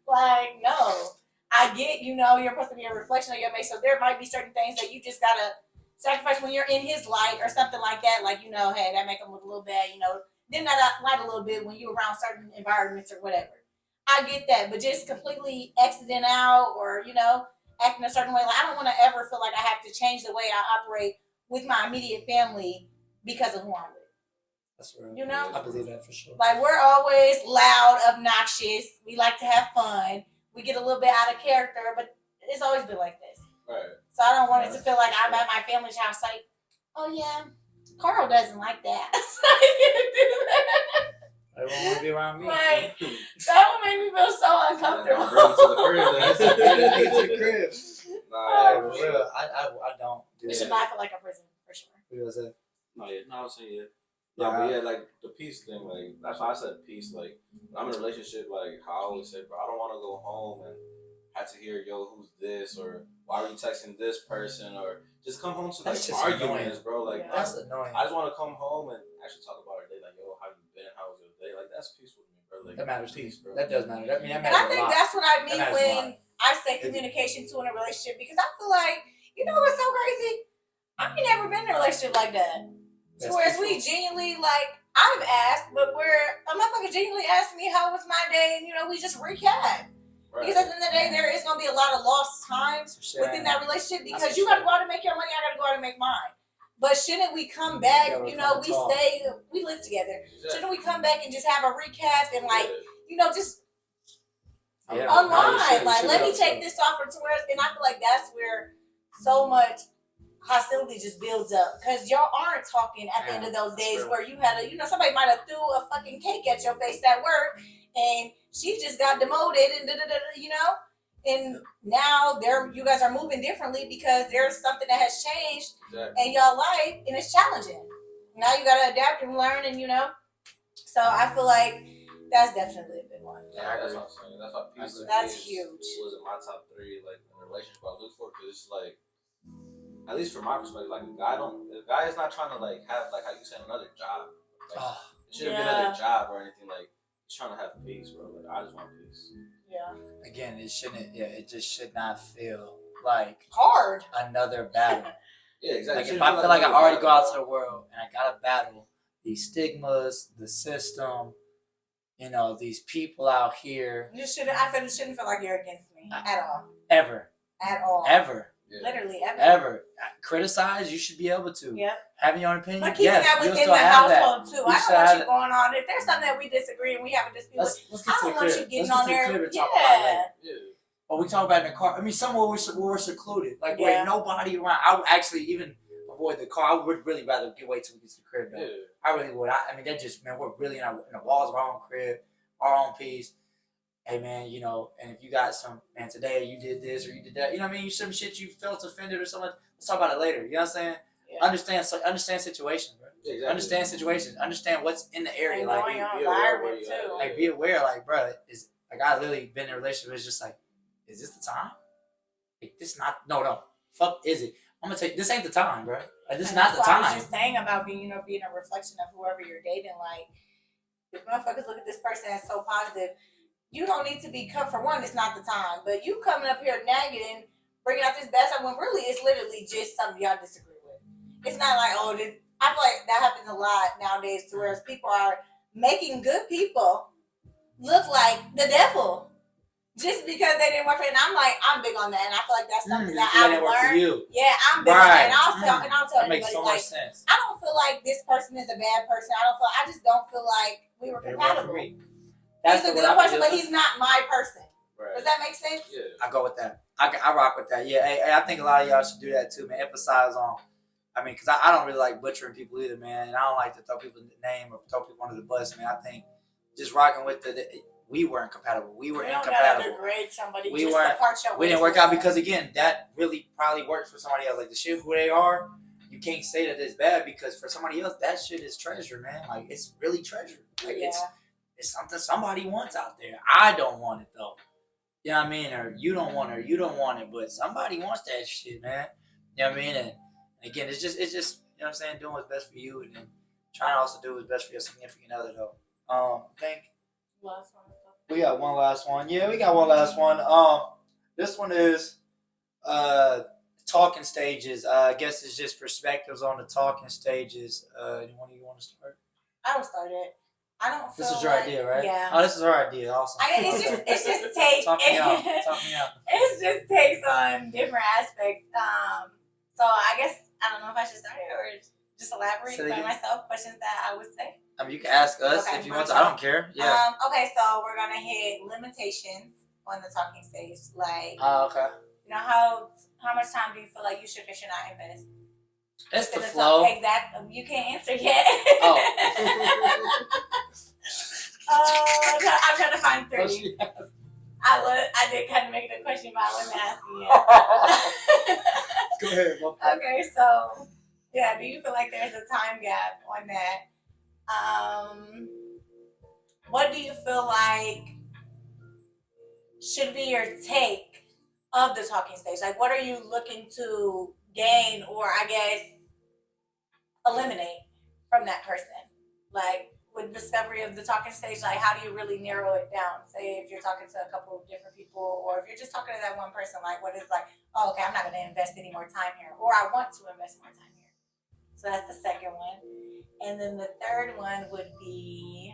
Like, no. I get, you're supposed to be a reflection of your mate, so there might be certain things that you just gotta sacrifice when you're in his light or something like that. Like, hey, that make him look a little bad, Then that light a little bit when you're around certain environments or whatever. I get that, but just completely exiting out or, acting a certain way. Like, I don't want to ever feel like I have to change the way I operate with my immediate family because of who I'm with. That's real. You know? I believe that for sure. Like, we're always loud, obnoxious. We like to have fun. We get a little bit out of character, but it's always been like this. Right. So I don't want it to feel like I'm at my family's house like, oh yeah, Carl doesn't like that. So I can't do that. Everyone want to be around me. Like, that would make me feel so uncomfortable. Bring it to the crib, then. It's a crib. Nah, For yeah, real. I don't do It should that. not feel like a prison, for sure. What was it? No, yeah, no, I was saying yeah. No, Yeah. but yeah, like the peace thing, like that's why I said peace. Like when I'm in a relationship, like how I always say, bro, I don't want to go home and have to hear, yo, who's this, or why are you texting this person, or just come home to like That's just arguments, annoying. bro. Like Yeah. That's annoying. I just want to come home and actually talk about our day, like yo, how you been, how was your day, like that's peaceful to me, bro. Like That matters. peace, bro. That does matter. That And matters I a think lot. that's what I mean That matters a when lot. I say communication too in a relationship, because I feel like, what's so crazy? I ain't never been in a relationship like that. That's Whereas peaceful. we genuinely, like, I've asked, but where a motherfucker genuinely asked me how was my day, and we just recap. Right. Because at the end of the day, there is gonna be a lot of lost time Some shit within ain't- that relationship That's because for you gotta sure. go out and make your money, I gotta go out and make mine. But shouldn't we come back? Yeah, we're We coming tall. stay, we live together. Shouldn't we come back and just have a recap and like, just Yeah. unwind? No, you should- Like, you let should me have take some. this offer to where, and I feel like that's where so much hostility just builds up because y'all aren't talking at the end of those that's days real. where you had somebody might have threw a fucking cake at your face at work and she just got demoted and and now you guys are moving differently because there's something that has changed Exactly. in your life, and it's challenging. Now you gotta adapt and learn, and So I feel like that's definitely a big one. Yeah, that's what I'm saying. That's why peace That's is- huge. was in my top 3, like in a relationship I look for, because it's like, at least from my perspective, like the guy is not trying to like have, like how you said, another job. Like, it shouldn't be another job or anything. Like, he's trying to have peace, bro. Like, I just want peace. Yeah. Again, it shouldn't. Yeah, it just should not feel like Hard. another battle. Yeah, exactly. Like if I feel like I already go out to the world and I gotta battle these stigmas, the system, these people out here, You shouldn't feel like you're against me at all. ever, Yeah. Literally ever. ever criticize. You should be able to. Yep. Having your own opinion. But keeping yes, that you'll within still the have that. household too. I don't want you going on. If there's something that we disagree and we have a dispute, Let's I get to the don't want you crib. getting Let's on get to the there. crib and talk about it later. Yeah. Or we talk about it in the car. I mean, somewhere we're secluded. Like, Yeah. where nobody around. I would actually even avoid the car. I would really rather wait till we get to the crib. Though. Yeah. I really would. I mean, that just, man, we're really in the walls of our own crib, our own peace. Hey, man, and if you got some, man, today you did this or you did that, what I mean? You some shit you felt offended or something. Let's talk about it later. You know what I'm saying? Yeah. Understand situations, bro. Exactly. Understand situations. Understand what's in the area. And Like, knowing your be aware environment where you too. at. like, be aware, like, bro, I literally been in a relationship. It's just like, is this the time? Like, this not, no. Fuck, is it? I'm gonna take, this ain't the time, bro. Like, this is And not the that's what I time. was just saying about being a reflection of whoever you're dating. Like, if motherfuckers look at this person as so positive, you don't need to be for one, it's not the time. But you coming up here nagging, bringing out this bad stuff when really it's literally just something y'all disagree with. It's not like, I feel like that happens a lot nowadays to where people are making good people look like the devil. Just because they didn't work for it. And I'm big on that. And I feel like that's something that I've learned. Yeah, I'm big on that. And I'll tell that anybody, makes so like, much sense. I don't feel like this person is a bad person. I just don't feel like we were compatible. He's a good person, but he's not my person. Right. Does that make sense? Yeah. I go with that. I rock with that. Yeah, hey, I think a lot of y'all should do that too, man. Emphasize on, because I don't really like butchering people either, man. And I don't like to throw people in the name or throw people under the bus, man. I think just rocking with we weren't compatible. We were incompatible. You don't gotta degrade somebody. We just weren't. apart your We didn't ways work out with because, again, that really probably worked for somebody else. Like, the shit who they are, you can't say that it's bad because for somebody else, that shit is treasure, man. Like, it's really treasure. Like, Yeah. it's something somebody wants out there. I don't want it, though. You know what I mean? Or you don't want it, or you don't want it, but somebody wants that shit, man. You know what I mean? And again, it's just, you know what I'm saying, doing what's best for you, and then trying to also do what's best for your significant other, though. I think Last one. we got one last one. Yeah, we got one last one. This one is talking stages. I guess it's just perspectives on the talking stages. Anyone you want to start? I will start it. I don't feel This is your like, idea, right? Yeah. Oh, this is our idea. Awesome. It's just take. Talk me out. Talk me out. It just takes on different aspects. So I guess I don't know if I should start it or just elaborate So by you- myself questions that I would say. You can ask us Okay, if you want to. I don't care. Yeah. Okay, so we're gonna hit limitations on the talking stage. Like, Okay. how much time do you feel like you should or should not invest? It's the in flow. Exactly. You can't answer yet. Oh. I'm trying to find Oh, 3. she asked. I did kind of make it a question, but I wasn't asking yet. Go ahead. my bad. Okay, so yeah, do you feel like there's a time gap on that? What do you feel like should be your take of the talking stage? Like, what are you looking to gain or, I guess, eliminate from that person? Like, with discovery of the talking stage, like, how do you really narrow it down? Say if you're talking to a couple of different people, or if you're just talking to that one person, like, what is like, oh, okay, I'm not going to invest any more time here, or I want to invest more time here. So that's the second one. And then the third one would be...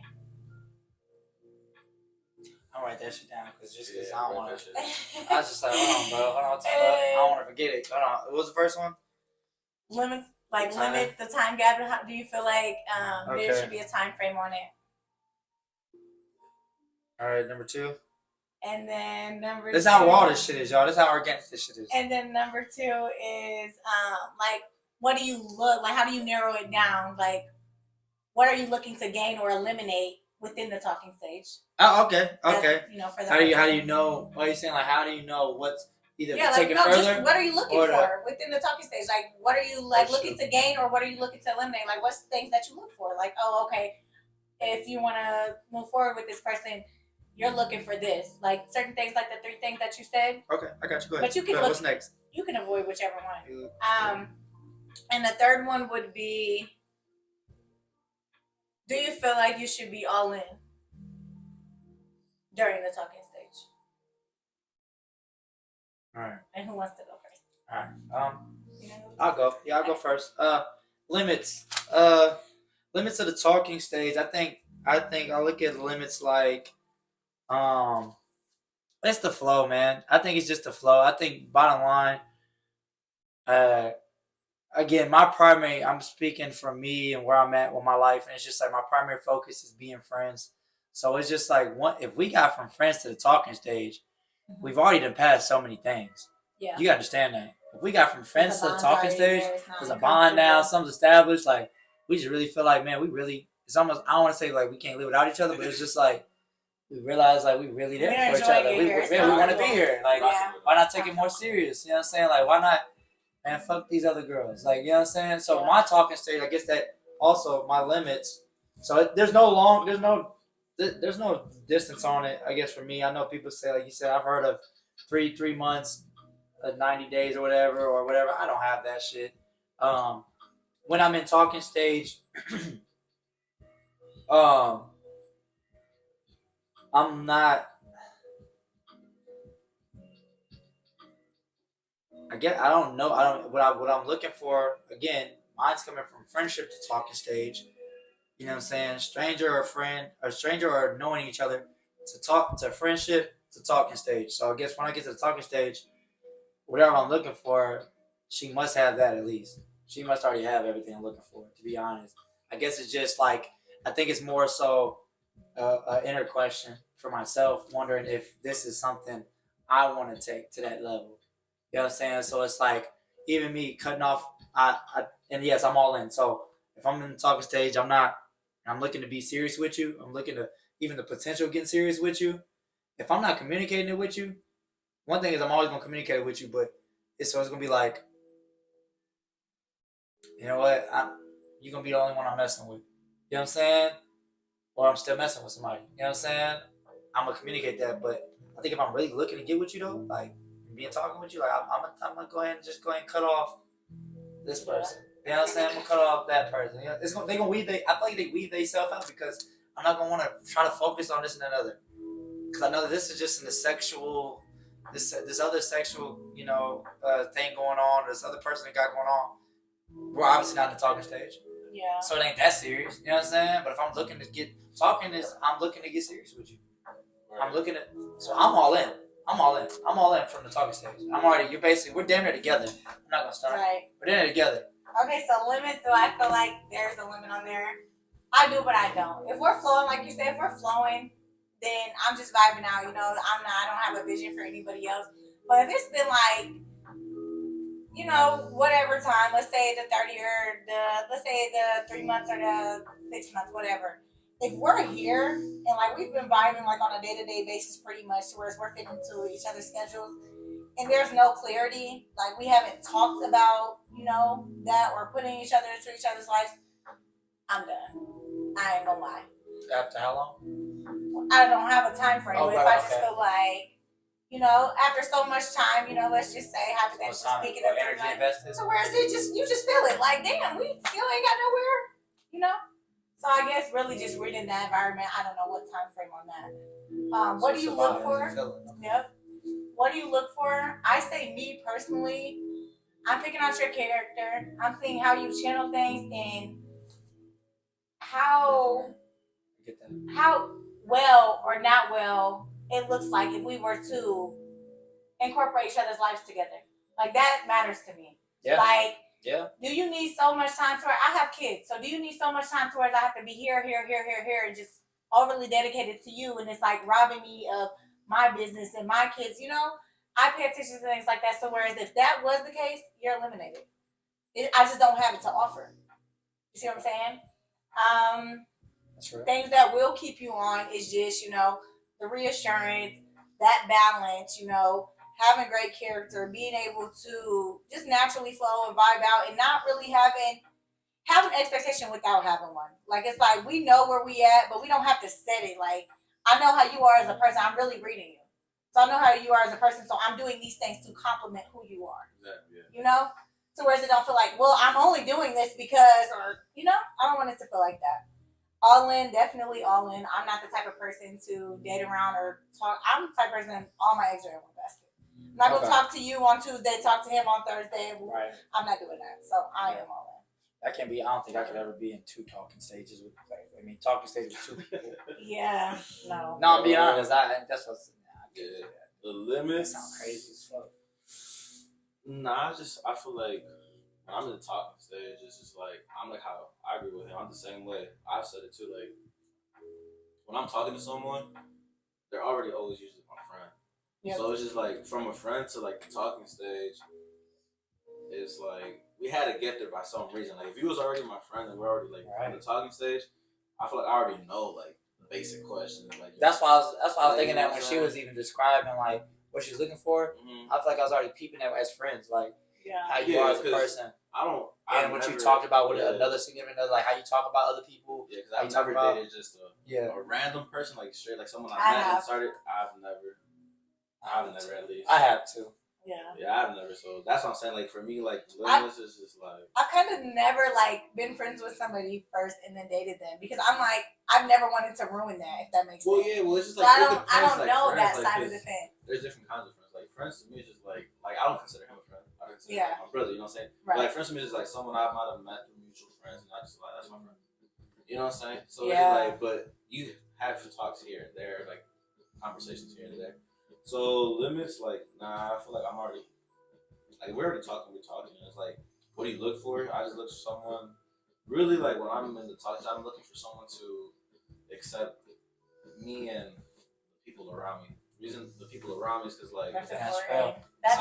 I'll write that shit down because Yeah, I don't write want that to. shit. I was just like, hold on, bro. Hold on. What the fuck? I don't want to forget it. Hold on. What was the first one? limits Time. limits the time gap. How do you feel like there Okay. should be a time frame on it? All right, number 2. And then number This is 2, how raw this shit is, y'all. This is how organic this shit is. and then number 2 is like, what do you look like? How do you narrow it down? Like, what are you looking to gain or eliminate within the talking stage. Oh, okay. As, Okay. you know, for the How do you person. know? What are you saying? Like, how do you know what's either Yeah, to like take it no, further? just what are you looking or for within the talking stage? Like, what are you like Oh, looking shoot. to gain, or what are you looking to eliminate? Like, what's the things that you look for? Like, oh, okay, if you want to move forward with this person, you're looking for this. Like certain things, like the 3 things that you said. Okay, I got you. Go ahead. But you can Go ahead. look. What's next? You can avoid whichever one. And the third one would be: do you feel like you should be all in during the talking stage? All right. And who wants to go first? All right. You know? I'll go. Yeah, I'll go first. Limits. Limits of the talking stage. I think I look at limits like, it's the flow, man. I think it's just the flow. I think bottom line, again, I'm speaking for me and where I'm at with my life, and it's just like my primary focus is being friends. So it's just like, if we got from friends to the talking stage, we've already done passed so many things. Yeah. You gotta understand that. If we got from friends to the talking stage, there's a There's bond now, something's established. Like, we just really feel like, man, it's almost, I don't want to say like we can't live without each other, but it's just like, we realize like we really there for each other. We want to be here. Like, why not take it more serious? You know what I'm saying? Like, why not, man, fuck these other girls? Like, you know what I'm saying? So my talking stage, I guess that also my limits. So there's no distance on it, I guess, for me. I know people say, like you said, I've heard of 3 months, 90 days or whatever. I don't have that shit. When I'm in talking stage, I'm not. I don't know. What I'm looking for. Again, mine's coming from friendship to talking stage. You know what I'm saying? Stranger or knowing each other to friendship to talking stage. So I guess when I get to the talking stage, whatever I'm looking for, she must have that at least. She must already have everything I'm looking for, to be honest. I guess it's just like, I think it's more so an inner question for myself, wondering if this is something I want to take to that level. You know what I'm saying? So it's like, even me cutting off, and yes, I'm all in. So if I'm in the talking stage, I'm looking to be serious with you. I'm looking to even the potential of getting serious with you. If I'm not communicating it with you, one thing is I'm always gonna communicate it with you, but it's gonna be like, you know what, you're gonna be the only one I'm messing with. You know what I'm saying? Or I'm still messing with somebody. You know what I'm saying? I'm gonna communicate that, but I think if I'm really looking to get with you though, like being talking with you, like I'm gonna go ahead and cut off this person. You know what I'm saying? I'm gonna cut off that person. You know, I feel like they weed themselves out because I'm not gonna want to try to focus on this and that other. Because I know that this is just in the sexual, this other sexual, thing going on. This other person that got going on. We're obviously not in the talking stage. Yeah. So it ain't that serious. You know what I'm saying? But if I'm looking to get talking, I'm looking to get serious with you. So I'm all in. I'm all in from the talking stage. We're damn near together. I'm not gonna start. Right. We're damn near together. Okay, so limits. Do I feel like there's a limit on there? I do, but I don't. If we're flowing, like you said, if we're flowing, then I'm just vibing out. I don't have a vision for anybody else. But if it's been like, whatever time, let's say the 30 or let's say the 3 months or the 6 months, whatever. If we're here and like we've been vibing like on a day-to-day basis pretty much, whereas we're fitting into each other's schedules, and there's no clarity, like we haven't talked about, that or putting each other into each other's lives, I'm done. I ain't gonna lie. After how long? I don't have a time frame. Oh, If right, I just okay. feel like, after so much time, let's just say hypothetically speaking of energy invested. so where is it you just feel it like, damn, we still ain't got nowhere, So I guess really just reading the environment, I don't know what time frame on that. What do you look for? Yep. What do you look for? I say me personally, I'm picking out your character. I'm seeing how you channel things and how well or not well it looks like if we were to incorporate each other's lives together. Like that matters to me. Yeah. Like, yeah. Do you need so much time to where I have kids? So do you need so much time to where I have to be here, and just overly dedicated to you, and it's like robbing me of my business and my kids? I pay attention to things like that. So whereas if that was the case, you're eliminated. I just don't have it to offer. You see what I'm saying? That's right. Things that will keep you on is just, the reassurance, that balance, having great character, being able to just naturally flow and vibe out and not really have an expectation without having one. Like, it's like we know where we at, but we don't have to set it. Like, I know how you are as a person. I'm really reading you. So I know how you are as a person. So I'm doing these things to complement who you are. Exactly. Yeah. You know? So whereas it don't feel like, well, I'm only doing this because, or, I don't want it to feel like that. All in, definitely all in. I'm not the type of person to date around or talk. I'm the type of person, all my eggs are in one basket. I'm not going to talk to you on Tuesday, talk to him on Thursday. Right. I'm not doing that. So I am all in. I don't think I could ever be in two talking stages with, talking stages with two people. Yeah, no. No, I'm being honest. That's what's. Yeah. The limits. That sound crazy as fuck. Nah, I feel like when I'm in the talking stage, it's just like, I'm like how I agree with him. I'm the same way. I've said it too. Like, when I'm talking to someone, they're already always usually my friend. Yep. So it's just like, from a friend to like the talking stage, it's like, we had to get there by some reason. Like, if you was already my friend and we're already like in the talking stage, I feel like I already know like the basic questions. Like, that's why I was thinking that when she was even describing like what she's looking for, I feel like I was already peeping at as friends, like how you are as a person. And what you talked about with another significant other, like how you talk about other people. Yeah, because I've never dated just a random person, like straight, like someone I met and started. I've never at least. I have too. Yeah, I've never. So that's what I'm saying. Like, for me, like, limits is just like, I've kind of never like been friends with somebody first and then dated them because I'm like, I've never wanted to ruin that, if that makes sense. Well, yeah, it's just so like, I don't like know friends, that like, side of the fence. There's different kinds of friends. Like, friends to me is just like I don't consider him a friend. I consider him my brother. You know what I'm saying? Right. But like, friends to me is like someone I might have met through mutual friends, and I just like, that's my friend. You know what I'm saying? So it's like, but you have talks here and there, like conversations here and there. So limits, like, nah, I feel like I'm already. Like, we're already talking, and it's like, what do you look for? I just look for someone, really, like, when I'm in the talk, I'm looking for someone to accept me and the people around me. The reason the people around me is because, like, That's I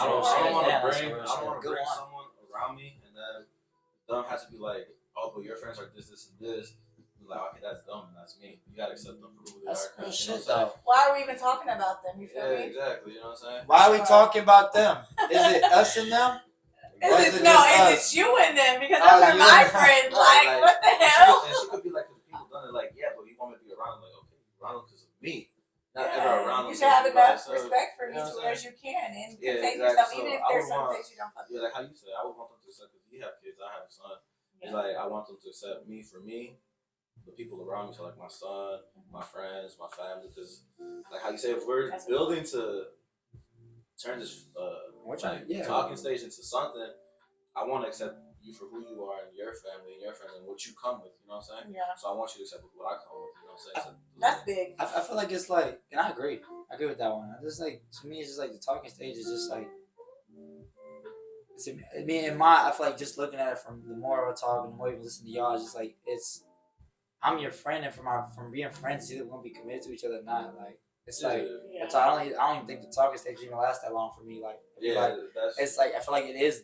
don't want to bring someone around me, and then they don't have to be like, oh, but your friends are this, and this. Like, okay, that's them, and that's me. You gotta accept them for who they are. That's shit, though. Why are we even talking about them? You feel me? Exactly. You know what I'm saying? Why are we talking about them? Is it us and them? Is it you and them? Because those are my friends. Like, what the hell? And she could be like, people done it, like, yeah, but you want me to be around them. Like, okay, around them because of me. Not ever around them. You should have enough respect for me as far as you can and contain yourself, even if there's some things you don't fuck with. Yeah, like how you said, I would want them to accept, because you have kids, I have a son. It's like, I want them to accept me for me. The people around me, so like my son, my friends, my family, because like how you say, if we're building to turn this talking stage into something, I want to accept you for who you are and your family and your friends and what you come with. You know what I'm saying? Yeah. So I want you to accept what I come with. You know what I'm saying? That's big. I feel like it's like, and I agree with that one. Just like, to me, it's just like the talking stage is just like. I feel like just looking at it from the more I talk and the more you listen to y'all, it's just like I'm your friend, and from being friends, it's either we're gonna be committed to each other or not. Like, it's like, it's, I don't even think the talking stage even lasts that long for me. Like, it's like, I feel like it is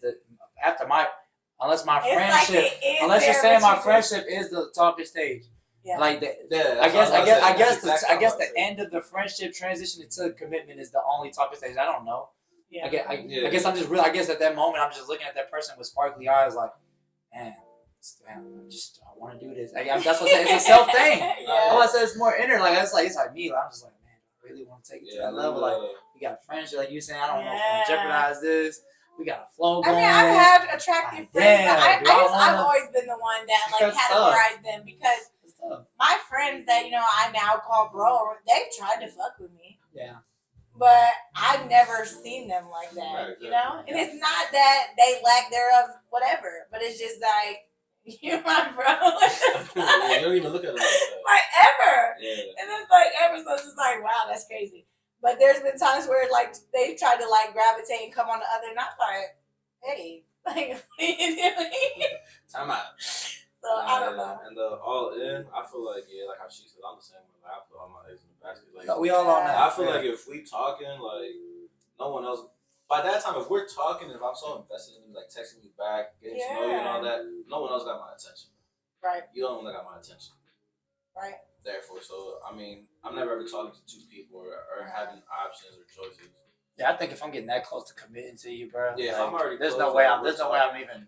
unless you're saying my friendship is the talking stage. Yeah. Like, I guess the end of the friendship transition into commitment is the only talking stage. I don't know. Yeah. I guess I'm just real. I guess at that moment I'm just looking at that person with sparkly eyes, like, man. I want to do this. That's what I'm saying. It's a self thing. I want to say it's more inner. Like, it's like me. I'm just like, man, I really want to take it to that level. Like, we got a friendship, like you saying. I don't know if we're gonna jeopardize this. We got a flow going. I mean, I've had attractive friends, but I guess I've always been the one that like categorized them because my friends that I now call bro, they've tried to fuck with me. Yeah. But I've never seen them like that, And it's not that they lack thereof, whatever. But it's just like, you're my bro. You don't even look at it like that. Like, ever. Yeah. And it's like, ever. So it's just like, wow, that's crazy. But there's been times where, like, they tried to, like, gravitate and come on the other, and I'm like, hey, like, what are you doing? Time out. So, I don't know. And the all in, I feel like, like how she said, I'm the same way. Like, I put all my eggs in the basket. Like, we all on that. I feel like if we talking, like, no one else. By that time, if we're talking, if I'm so invested in you, like texting me back, getting to know you and all that, no one else got my attention. Right. You don't got my attention. Right. Therefore, so I mean, I'm never ever talking to two people or having options or choices. Yeah, I think if I'm getting that close to committing to you, bro, Yeah, if like, I'm already there's close, no way like, I'm we're even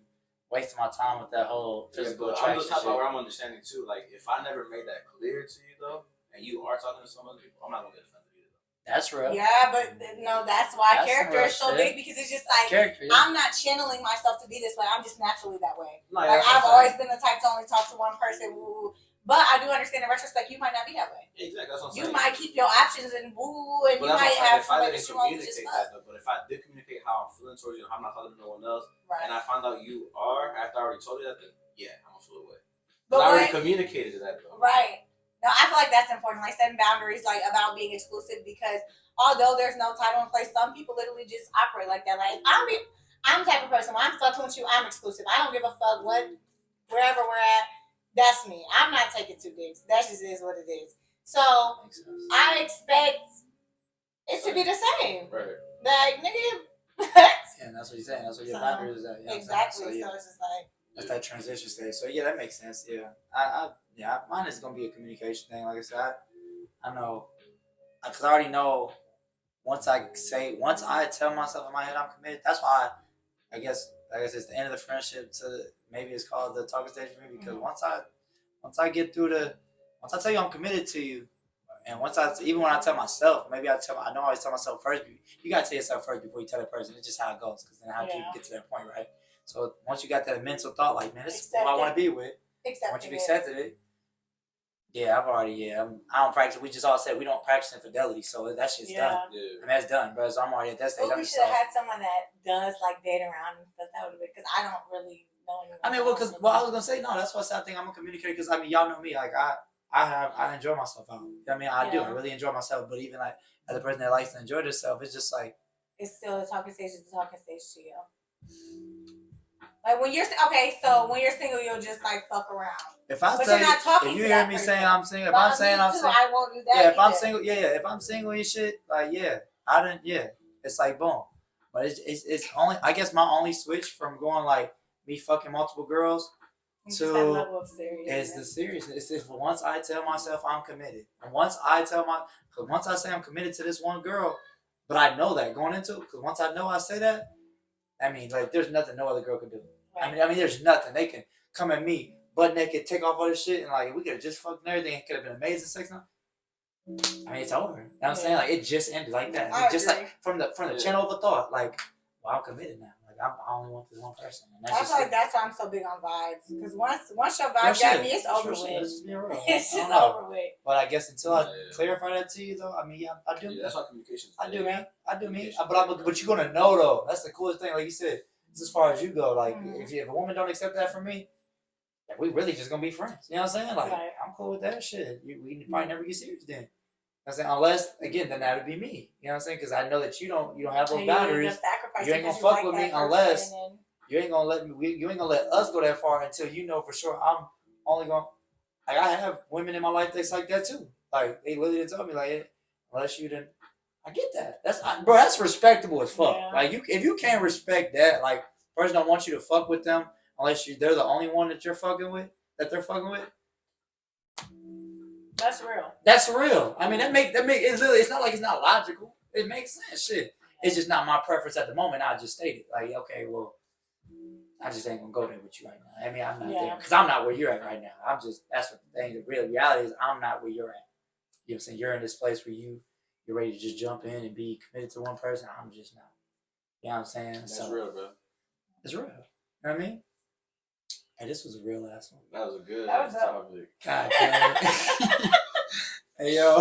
wasting my time with that whole Yeah, physical but I'm attraction the type shit. where I'm understanding too. Like, if I never made that clear to you though, and you are talking to some other people, I'm not gonna get offended either. That's real. Yeah, but no, that's why That's character real is so shit. big because it's just That's like character. Yeah. I'm not channeling myself to be this way. I'm just naturally that way. No, Like that's what I've I'm always saying. been the type to only talk to one person. Woo, but I do understand in retrospect you might not be that way. Exactly, that's what I'm You saying. might keep your options and woo, and But you that's might what I'm have saying. If I somebody didn't that you won't just communicate fuck. that though, but if I did communicate how I'm feeling towards you, I'm not talking to no one else, Right. and I find out you are after I already told you that, then yeah, I'm gonna feel away. But I already communicated that though. Right. No, I feel like that's important. Like setting boundaries, like about being exclusive, because although there's no title in place, some people literally just operate like that. Like I'm the type of person when I'm fucking with you, I'm exclusive. I don't give a fuck wherever we're at. That's me. I'm not taking two dicks. That just is what it is. So I expect it to be the same. Right. Like nigga. Yeah, that's what you're saying. That's what your So, boundaries is at. You know exactly. So, yeah. So it's just like That's that transition stage. So yeah, that makes sense. Yeah, mine is gonna be a communication thing. Like I said, I know, because I already know. Once I tell myself in my head I'm committed, that's why I guess it's the end of the friendship. Maybe it's called the talking stage for me because once I get through once I tell you I'm committed to you, and even when I tell myself, maybe I know I always tell myself first. You gotta tell yourself first before you tell the person. It's just how it goes. Because then how do you get to that point, right? So once you got that mental thought, like, man, this is who I want to be with. Once you've accepted it, yeah, I don't practice. We just all said we don't practice infidelity, so that shit's done. Yeah. I mean, that's done, bro. So I'm already at that stage. well, we should have had someone that does like date around and stuff. That would be because I don't really know anyone. I mean, I was gonna say no. That's why I think I'm gonna communicate because I mean, y'all know me. Like I enjoy myself out. I mean, I do. I really enjoy myself. But even like as a person that likes to enjoy themselves, it's just like it's still a talking stage. It's a talking stage to you. Like when you're so when you're single, you'll just like fuck around. If I but tell you're not talking if you to hear that me person. saying I'm single, if But I'm saying I'm single, I won't do that. Yeah, if I'm either. single, if I'm single and shit, like I didn't. Yeah, it's like boom. But it's only. I guess my only switch from going like me fucking multiple girls to that level of seriousness. is the seriousness. It's once I tell myself I'm committed, and once I say I'm committed to this one girl, but I know that going into it, because once I know I say that, I mean, like, there's nothing no other girl can do. Right. I mean, there's nothing. They can come at me butt naked, take off all this shit, and like we could have just fucked and everything. It could have been amazing sex now. I mean, it's over. You know what I'm saying? Like, it just ended like that. Just like from the channel of a thought, like, well, I'm committed now. Like, I only want this one person. And that's I feel like that's why I'm so big on vibes. Because once your vibe got me, it's over with. It's just over with. But I guess until I clarify that to you, though, I mean, I do. Yeah, that's why communication. I do, man. I do, me. But you're gonna know though. That's the coolest thing. Like you said, it's as far as you go. Like if a woman don't accept that from me, then we really just gonna be friends. You know what I'm saying? Like I'm cool with that shit. We probably never get serious then. I'm saying unless again, then that would be me. You know what I'm saying? Because I know that you don't have those boundaries. You ain't gonna fuck with me unless you ain't gonna let me. You ain't gonna let us go that far until you know for sure I'm only gonna. Like I have women in my life that's like that too. Like they literally tell me like, unless you didn't. I get that. That's respectable as fuck. Yeah. Like if you can't respect that, like person don't want you to fuck with them unless they're the only one that they're fucking with. That's real. That's real. I mean, that make it's literally. It's not like it's not logical. It makes sense. Shit. It's just not my preference at the moment. I just stated like, okay, well, I just ain't gonna go there with you right now. I mean, I'm not there because I'm not where you're at right now. That's what the thing. The real reality is, I'm not where you're at. You know what I'm saying? You're in this place where you're ready to just jump in and be committed to one person. I'm just not. You know what I'm saying? That's real, bro. It's real. You know what I mean? Hey, this was a real ass one. That was a good topic. God damn it. Hey, yo.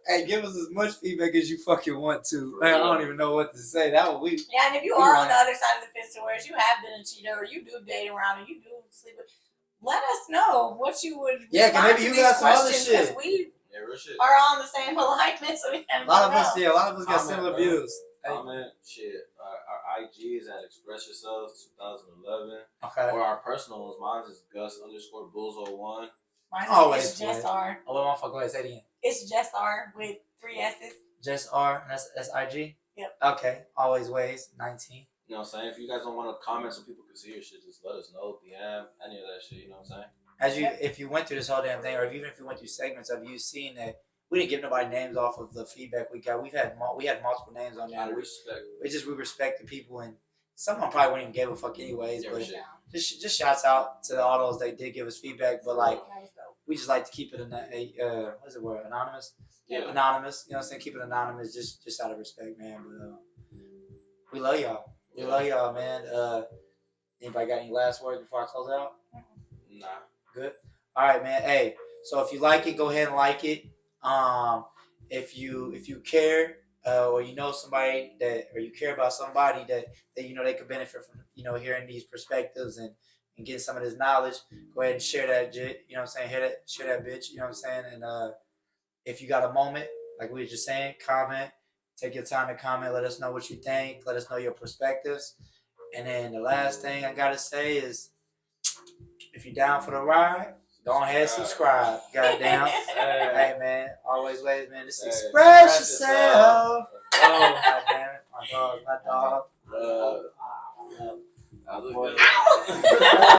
Hey, give us as much feedback as you fucking want to. Man, I don't even know what to say. That was weak. Yeah, and if you are on the other side of the fence to where you have been a cheater or you do date around or you do sleep with, let us know what you would maybe you got some other shit. We real shit. are on the same alignment, so we can a lot of us got similar views. Comment, shit. Our IG is at Express Yourselves 2011. Okay. Or our personal ones. Mine is Gus_Bulls01. Mine always Jess R. Oh, motherfucker, go ahead, say it again. It's Jess R with 3 S's. Jess R, and that's IG? Yep. Okay. Always Ways 19. You know what I'm saying? If you guys don't want to comment so people can see your shit, just let us know. DM, any of that shit, you know what I'm saying? if you went through this whole damn thing, or even if you went through segments of you seen that we didn't give nobody names off of the feedback we got. We had multiple names on there. Out of respect. We respect the people, and someone probably wouldn't even give a fuck anyways. Yeah, But shit. just shouts out to all those that did give us feedback. But like That was dope. we just like to keep it what's the word, anonymous. Yeah. Anonymous. You know what I'm saying? Keep it anonymous, just out of respect, man. But we love y'all. We love y'all, man. Anybody got any last words before I close out? Nah. Good. All right, man. Hey, so if you like it, go ahead and like it. If you care, or you know somebody or you care about somebody that you know they could benefit from, you know, hearing these perspectives and getting some of this knowledge, go ahead and share that shit. You know what I'm saying? Share that bitch. You know what I'm saying? And if you got a moment, like we were just saying, comment. Take your time to comment. Let us know what you think. Let us know your perspectives. And then the last thing I gotta say is, if you're down for the ride, go ahead and subscribe. Goddamn. Hey man, always ways, man. Just express yourself. Oh, goddamn it. My dog. I look good.